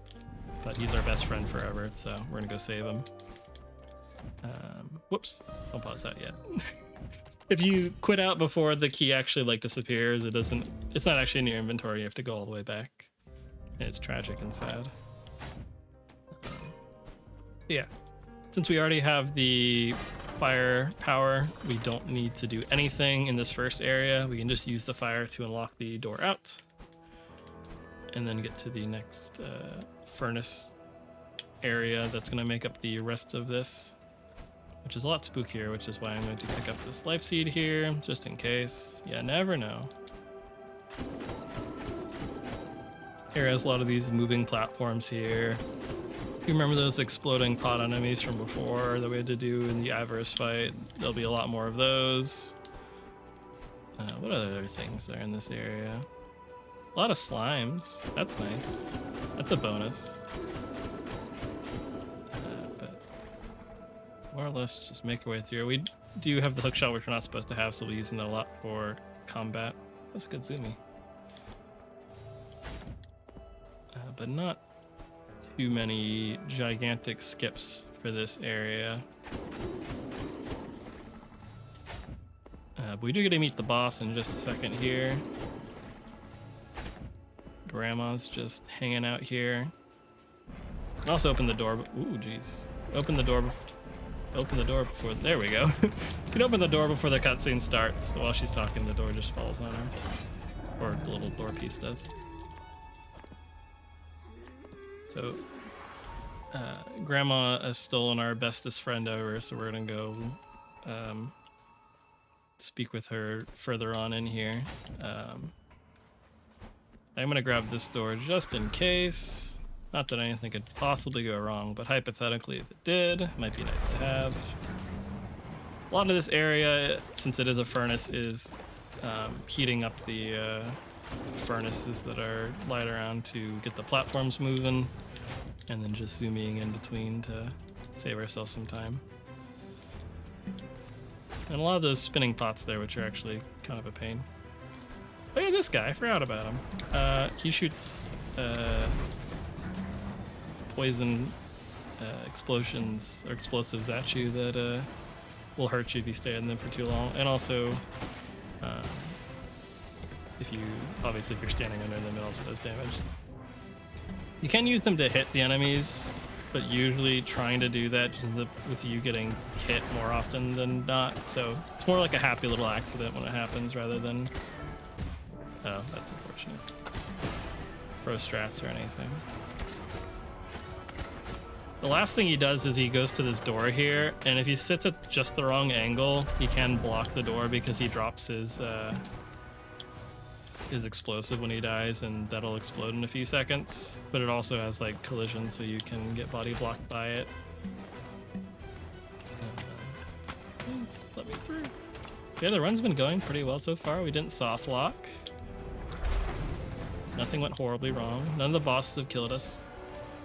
but he's our best friend forever, so we're gonna go save him. Whoops, don't pause that yet. If you quit out before the key actually like disappears, it's not actually in your inventory. You have to go all the way back, and it's tragic and sad. Yeah, since we already have the fire power, we don't need to do anything in this first area. We can just use the fire to unlock the door out and then get to the next furnace area that's going to make up the rest of this, which is a lot spookier, which is why I'm going to pick up this life seed here just in case. Yeah, never know. Here has a lot of these moving platforms here. You remember those exploding pot enemies from before that we had to do in the Avarice fight? There'll be a lot more of those. What other things are in this area? A lot of slimes. That's nice. That's a bonus. But more or less just make our way through. We do have the hook shot, which we're not supposed to have, so we'll be using that a lot for combat. That's a good zoomie. But not too many gigantic skips for this area. But we do get to meet the boss in just a second here. Grandma's just hanging out here. Also open the door. Ooh, jeez. Open the door before. There we go. You can open the door before the cutscene starts. While she's talking, the door just falls on her, or the little door piece does. So, Grandma has stolen our bestest friend ever, so we're gonna go speak with her further on in here. I'm gonna grab this door just in case. Not that anything could possibly go wrong, but hypothetically, if it did, it might be nice to have. A lot of this area, since it is a furnace, is heating up the furnaces that are light around to get the platforms moving and then just zooming in between to save ourselves some time. And a lot of those spinning pots there, which are actually kind of a pain. Look at this guy, I forgot about him. He shoots poison explosions or explosives at you that will hurt you if you stay in them for too long. And also, if you're standing under them, it also does damage. You can use them to hit the enemies, but usually trying to do that just with you getting hit more often than not. So it's more like a happy little accident when it happens rather than, oh, that's unfortunate, pro strats or anything. The last thing he does is he goes to this door here, and if he sits at just the wrong angle, he can block the door because he drops his explosive when he dies, and that'll explode in a few seconds. But it also has like collision, so you can get body blocked by it. Please let me through. Yeah, the run's been going pretty well so far. We didn't soft lock. Nothing went horribly wrong. None of the bosses have killed us.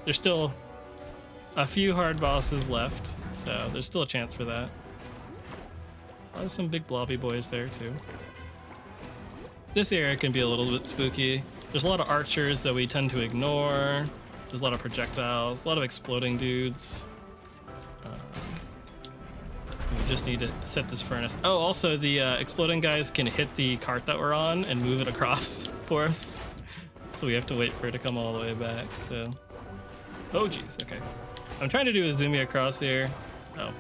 There's still a few hard bosses left, so there's still a chance for that. There's some big blobby boys there too. This area can be a little bit spooky. There's a lot of archers that we tend to ignore. There's a lot of projectiles, a lot of exploding dudes. We just need to set this furnace. Oh, also the exploding guys can hit the cart that we're on and move it across for us. So we have to wait for it to come all the way back, so. Oh geez, okay. I'm trying to do a zoomie across here. Oh,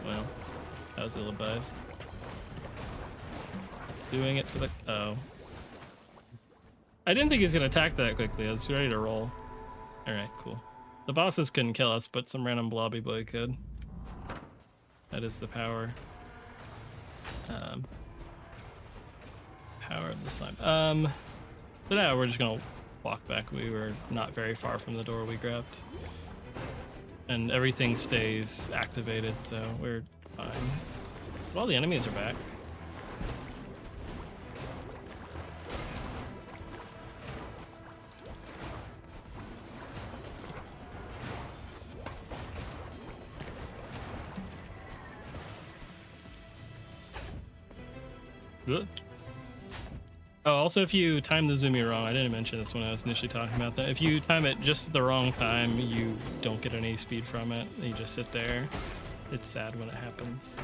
well, that was ill-advised. Doing it for the, oh. I didn't think he was gonna attack that quickly. I was ready to roll. All right, cool. The bosses couldn't kill us, but some random blobby boy could. That is the power. Power of the slime. But now we're just gonna walk back. We were not very far from the door we grabbed. And everything stays activated, so we're fine. But all the enemies are back. Good. Oh, also if you time the zoomie wrong, I didn't mention this when I was initially talking about that. If you time it just the wrong time, you don't get any speed from it. You just sit there. It's sad when it happens.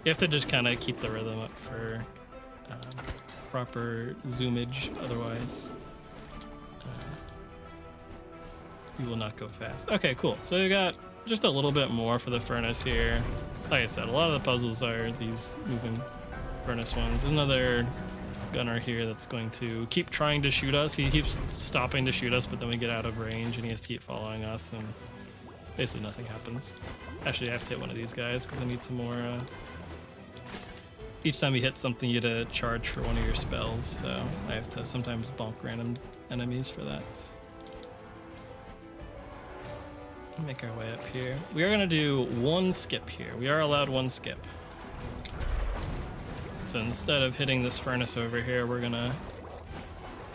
You have to just kind of keep the rhythm up for proper zoomage, otherwise you will not go fast. Okay, cool. So you got just a little bit more for the furnace here. Like I said, a lot of the puzzles are these moving furnace ones. There's another gunner here that's going to keep trying to shoot us. He keeps stopping to shoot us, but then we get out of range and he has to keep following us, and basically nothing happens. Actually, I have to hit one of these guys because I need some more. Each time you hit something, you get a charge for one of your spells, so I have to sometimes bonk random enemies for that. Make our way up here. We are going to do one skip here. We are allowed one skip. So instead of hitting this furnace over here, we're gonna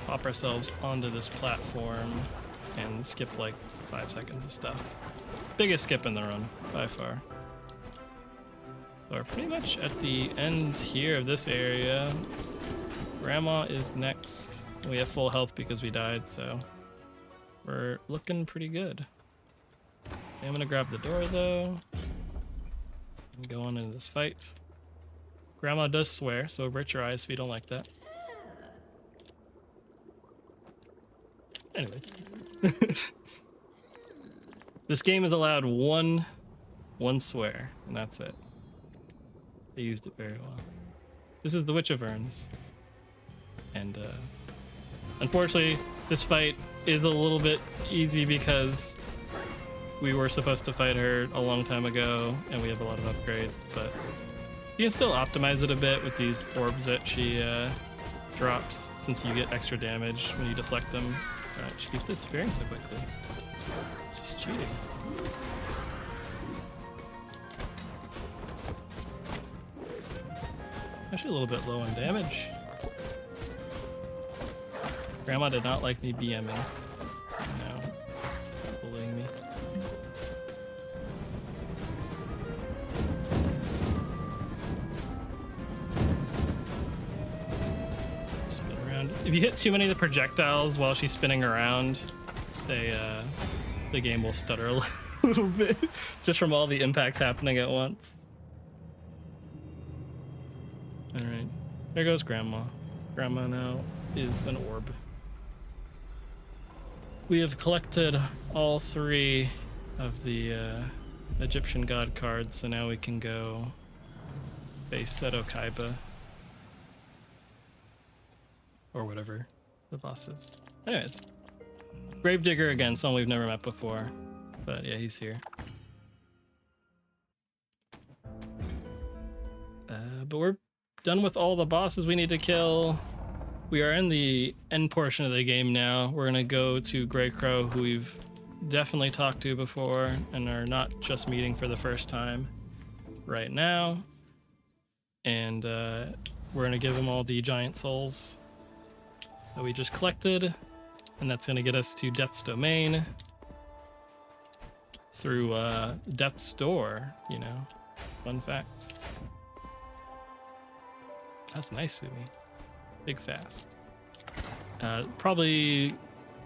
pop ourselves onto this platform and skip like 5 seconds of stuff. Biggest skip in the run, by far. So we're pretty much at the end here of this area. Grandma is next. We have full health because we died, so we're looking pretty good. I'm gonna grab the door though and go on into this fight. Grandma does swear, so avert your eyes if you don't like that. Anyways. This game is allowed one swear, and that's it. They used it very well. This is the Witch of Urns. And unfortunately, this fight is a little bit easy because we were supposed to fight her a long time ago, and we have a lot of upgrades, but you can still optimize it a bit with these orbs that she drops, since you get extra damage when you deflect them. Alright, she keeps disappearing so quickly. She's cheating. Actually a little bit low on damage. Grandma did not like me BMing. No. Bullying me. if you hit too many of the projectiles while she's spinning around, the game will stutter a little bit just from all the impacts happening at once. All right, there goes Grandma. Grandma now is an orb. We have collected all 3 of the Egyptian god cards, so now we can go face Seto Kaiba. Or whatever the boss is. Anyways. Gravedigger again, someone we've never met before. But yeah, he's here. But we're done with all the bosses we need to kill. We are in the end portion of the game now. We're gonna go to Grey Crow, who we've definitely talked to before and are not just meeting for the first time right now. And we're gonna give him all the giant souls that we just collected, and that's gonna get us to Death's Domain through Death's Door, you know. Fun fact. That's nice, Sumi. Big fast. Probably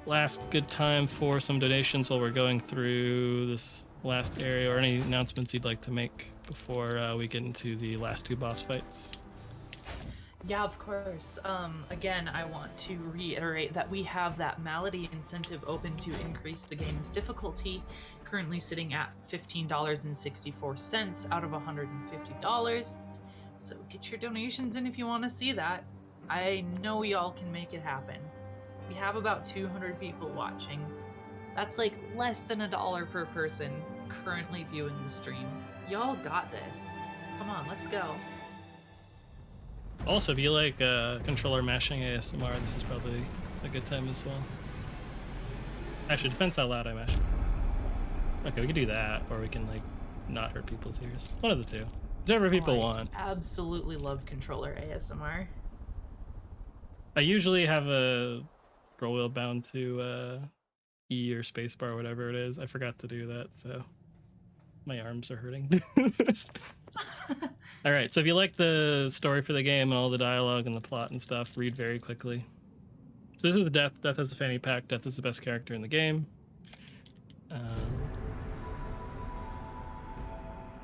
last good time for some donations while we're going through this last area, or any announcements you'd like to make before we get into the last 2 boss fights. Yeah, of course. Again, I want to reiterate that we have that Malady incentive open to increase the game's difficulty, currently sitting at $15.64 out of $150. So get your donations in if you want to see that. I know y'all can make it happen. We have about 200 people watching. That's like less than $1 per person currently viewing the stream. Y'all got this. Come on, let's go. Also, if you like controller mashing ASMR, this is probably a good time as well. Actually, it depends how loud I mash. Okay, we can do that, or we can like not hurt people's ears. One of the two. Whichever people want. Absolutely love controller ASMR. I usually have a scroll wheel bound to E or spacebar, or whatever it is. I forgot to do that, so my arms are hurting. All right, so if you like the story for the game and all the dialogue and the plot and stuff, read very quickly. So this is Death. Death has a fanny pack. Death is the best character in the game. I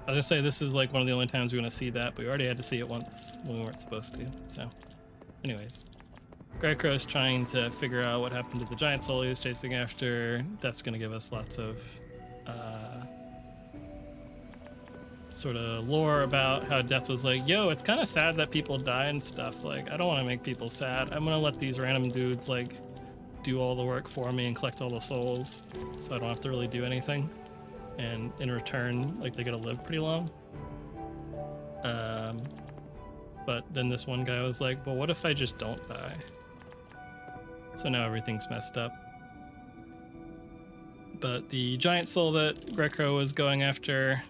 was gonna say this is like one of the only times we're gonna see that, but we already had to see it once when we weren't supposed to. So, anyways, Grey Crow is trying to figure out what happened to the giant soul he was chasing after. That's gonna give us lots of sort of lore about how Death was like, yo, it's kind of sad that people die and stuff. Like, I don't want to make people sad. I'm gonna let these random dudes like do all the work for me and collect all the souls, so I don't have to really do anything. And in return, like, they gotta live pretty long. But then this one guy was like, well, what if I just don't die? So now everything's messed up. But the giant soul that Grey Crow was going after,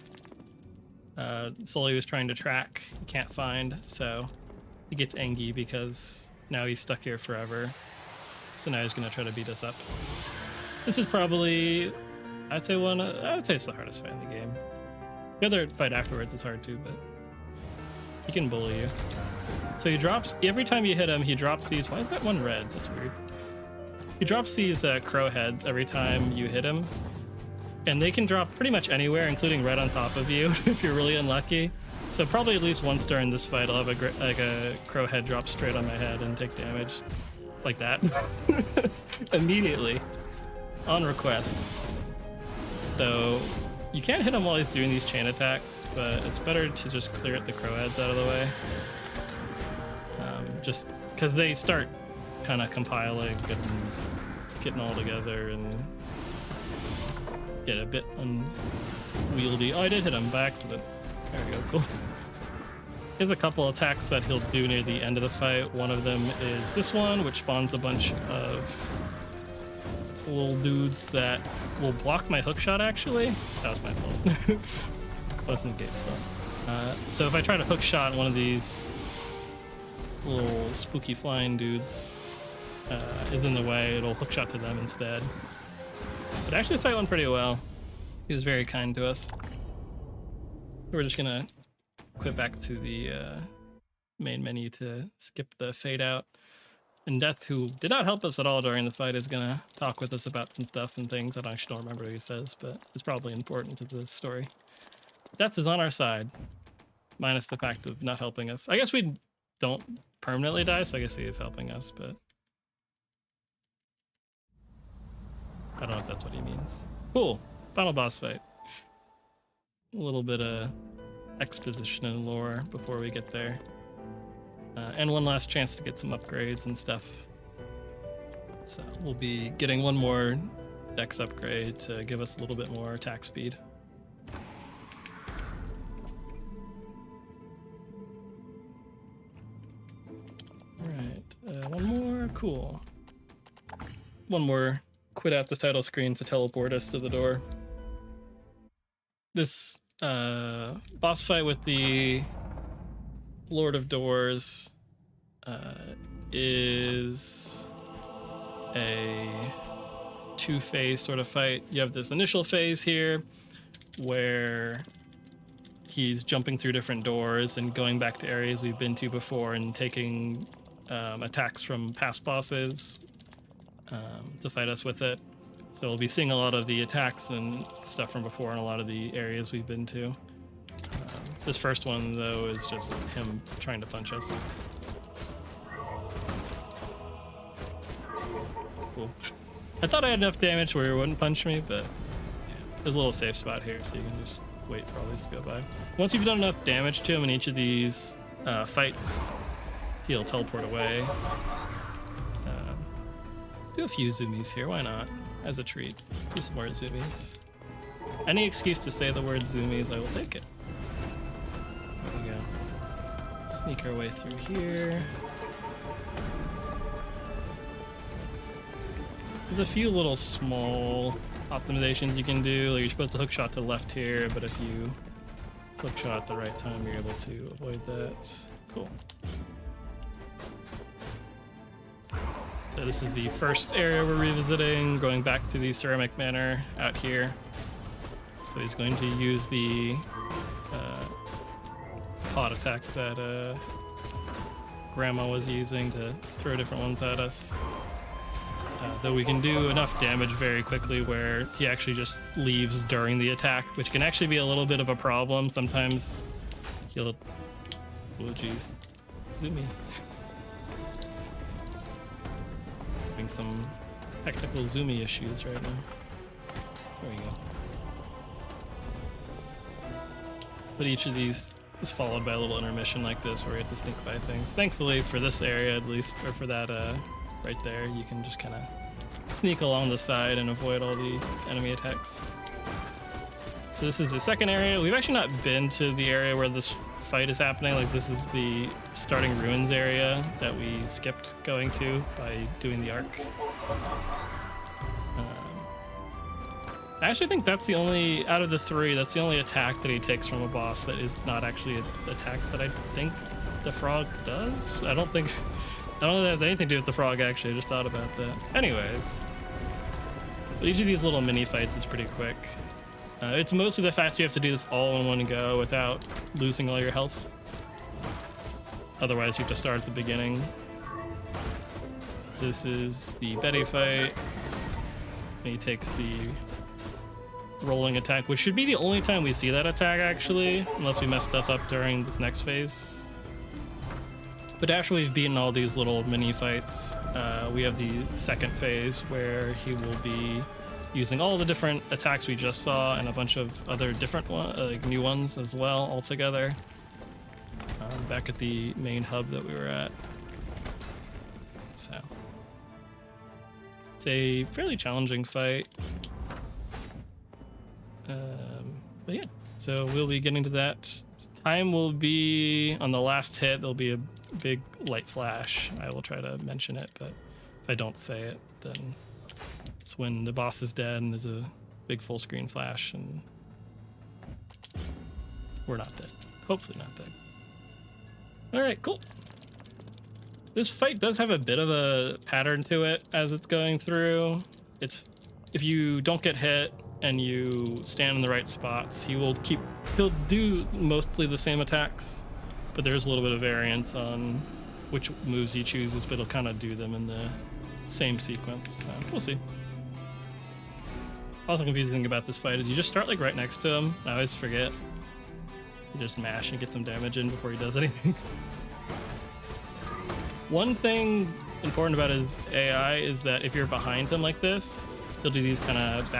soul he was trying to track, he can't find, so he gets angry because now he's stuck here forever. So now he's gonna try to beat us up. This is probably, I would say it's the hardest fight in the game. The other fight afterwards is hard too, but he can bully you. So he drops, every time you hit him, he drops these, why is that one red? That's weird. He drops these crow heads every time you hit him. And they can drop pretty much anywhere, including right on top of you, if you're really unlucky. So probably at least once during this fight, I'll have a crow head drop straight on my head and take damage. Like that. Immediately. On request. So you can't hit him while he's doing these chain attacks, but it's better to just clear the crow heads out of the way. Just because they start kind of compiling and getting all together and get a bit unwieldy. Oh, I did hit him by accident. There we go, cool. Here's a couple attacks that he'll do near the end of the fight. One of them is this one, which spawns a bunch of little dudes that will block my hook shot, actually. That was my fault. Wasn't the game's fault. So if I try to hook shot one of these little spooky flying dudes is in the way, it'll hook shot to them instead. But actually the fight went pretty well. He was very kind to us. We're just gonna quit back to the main menu to skip the fade out. And Death, who did not help us at all during the fight, is gonna talk with us about some stuff and things. I actually don't remember what he says, but it's probably important to this story. Death is on our side, minus the fact of not helping us. I guess we don't permanently die, so I guess he is helping us, but I don't know if that's what he means. Cool. Final boss fight. A little bit of exposition and lore before we get there. And one last chance to get some upgrades and stuff. So we'll be getting one more dex upgrade to give us a little bit more attack speed. Alright, one more. Cool. One more. Quit out the title screen to teleport us to the door. This boss fight with the Lord of Doors is a two-phase sort of fight. You have this initial phase here where he's jumping through different doors and going back to areas we've been to before and taking attacks from past bosses to fight us with it. So we'll be seeing a lot of the attacks and stuff from before in a lot of the areas we've been to. This first one, though, is just him trying to punch us. Cool. I thought I had enough damage where he wouldn't punch me, but yeah, there's a little safe spot here, so you can just wait for all these to go by. Once you've done enough damage to him in each of these fights, he'll teleport away. Do a few zoomies here, why not? As a treat. Do some more zoomies. Any excuse to say the word zoomies, I will take it. There we go. Sneak our way through here. There's a few little small optimizations you can do. Like you're supposed to hook shot to the left here, but if you hook shot at the right time, you're able to avoid that. Cool. So this is the first area we're revisiting, going back to the ceramic manor out here. So he's going to use the pot attack that Grandma was using to throw different ones at us. Though we can do enough damage very quickly where he actually just leaves during the attack, which can actually be a little bit of a problem. Sometimes he'll... Oh jeez. Zoomy. Having some technical zoomy issues right now. There we go. But each of these is followed by a little intermission like this where we have to sneak by things. Thankfully for this area at least, or for that right there, you can just kind of sneak along the side and avoid all the enemy attacks. So this is the second area. We've actually not been to the area where this fight is happening. Like this is the starting ruins area that we skipped going to by doing the arc. I actually think that's the only, out of the three, that's the only attack that he takes from a boss that is not actually an attack that I think the frog does. I don't know if that has anything to do with the frog, actually. I just thought about that. Anyways. But each of these little mini fights is pretty quick. It's mostly the fact you have to do this all in one go without losing all your health. Otherwise, you have to start at the beginning. So this is the Betty fight. And he takes the rolling attack, which should be the only time we see that attack, actually, unless we mess stuff up during this next phase. But after we've beaten all these little mini fights, we have the second phase where he will be using all the different attacks we just saw and a bunch of other different like new ones as well altogether. Back at the main hub that we were at. So it's a fairly challenging fight. But yeah, so we'll be getting to that. Time will be on the last hit. There'll be a big light flash. I will try to mention it, but if I don't say it, then it's when the boss is dead and there's a big full screen flash and we're not dead. Hopefully not dead. All right, cool. This fight does have a bit of a pattern to it as it's going through. It's if you don't get hit and you stand in the right spots, he'll do mostly the same attacks, but there's a little bit of variance on which moves he chooses, but he'll kind of do them in the same sequence. So we'll see. Also, confusing thing about this fight is you just start like right next to him. I always forget. You just mash and get some damage in before he does anything. One thing important about his AI is that if you're behind him like this, he'll do these kind of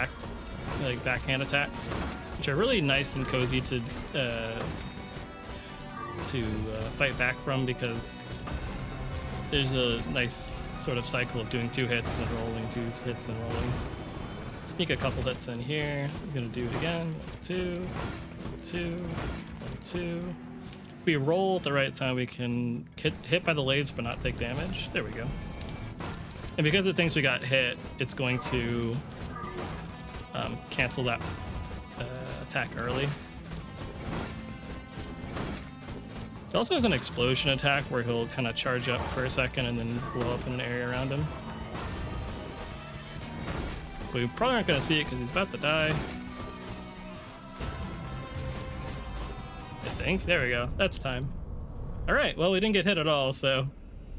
backhand attacks, which are really nice and cozy to fight back from, because there's a nice sort of cycle of doing 2 hits and then rolling, 2 hits and rolling. Sneak a couple hits in here. I'm gonna do it again. 2, 2, 2. If we roll at the right time, we can hit by the laser but not take damage. There we go. And because it thinks we got hit, it's going to cancel that attack early. He also has an explosion attack where he'll kind of charge up for a second and then blow up in an area around him. We probably aren't going to see it because he's about to die. I think. There we go. That's time. All right. Well, we didn't get hit at all, so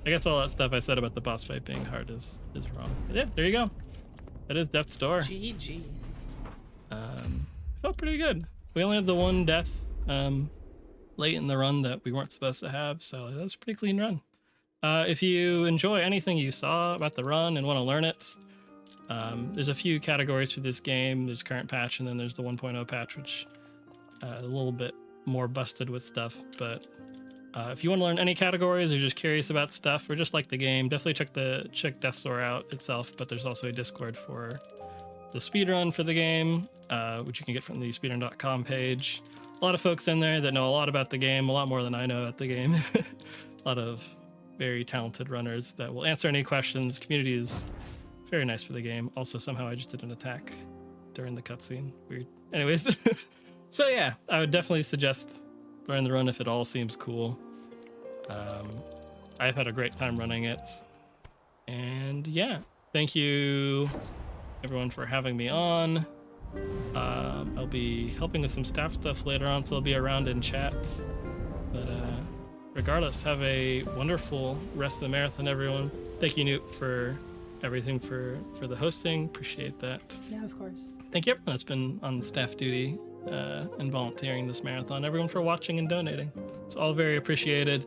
I guess all that stuff I said about the boss fight being hard is wrong. But yeah, there you go. That is Death's Door. GG. Felt pretty good. We only had the one death late in the run that we weren't supposed to have, so that was a pretty clean run. If you enjoy anything you saw about the run and want to learn it, there's a few categories for this game. There's current patch, and then there's the 1.0 patch, which a little bit more busted with stuff. But if you want to learn any categories or just curious about stuff or just like the game, definitely check Death's Door out itself. But there's also a Discord for the speedrun for the game, which you can get from the speedrun.com page. A lot of folks in there that know a lot about the game, a lot more than I know about the game. A lot of very talented runners that will answer any questions. Community is very nice for the game. Also, somehow I just did an attack during the cutscene. Weird. Anyways, so yeah, I would definitely suggest running the run if it all seems cool. I've had a great time running it. And yeah, thank you everyone for having me on. I'll be helping with some staff stuff later on, so I'll be around in chat. But regardless, have a wonderful rest of the marathon, everyone. Thank you, Newt, for everything for the hosting. Appreciate that. Yeah, of course. Thank you everyone that's been on staff duty and volunteering this marathon. Everyone for watching and donating. It's all very appreciated.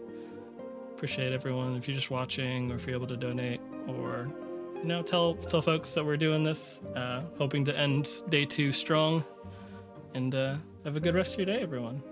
Appreciate everyone. If you're just watching, or if you're able to donate, or tell folks that we're doing this. Hoping to end day 2 strong. And have a good rest of your day, everyone.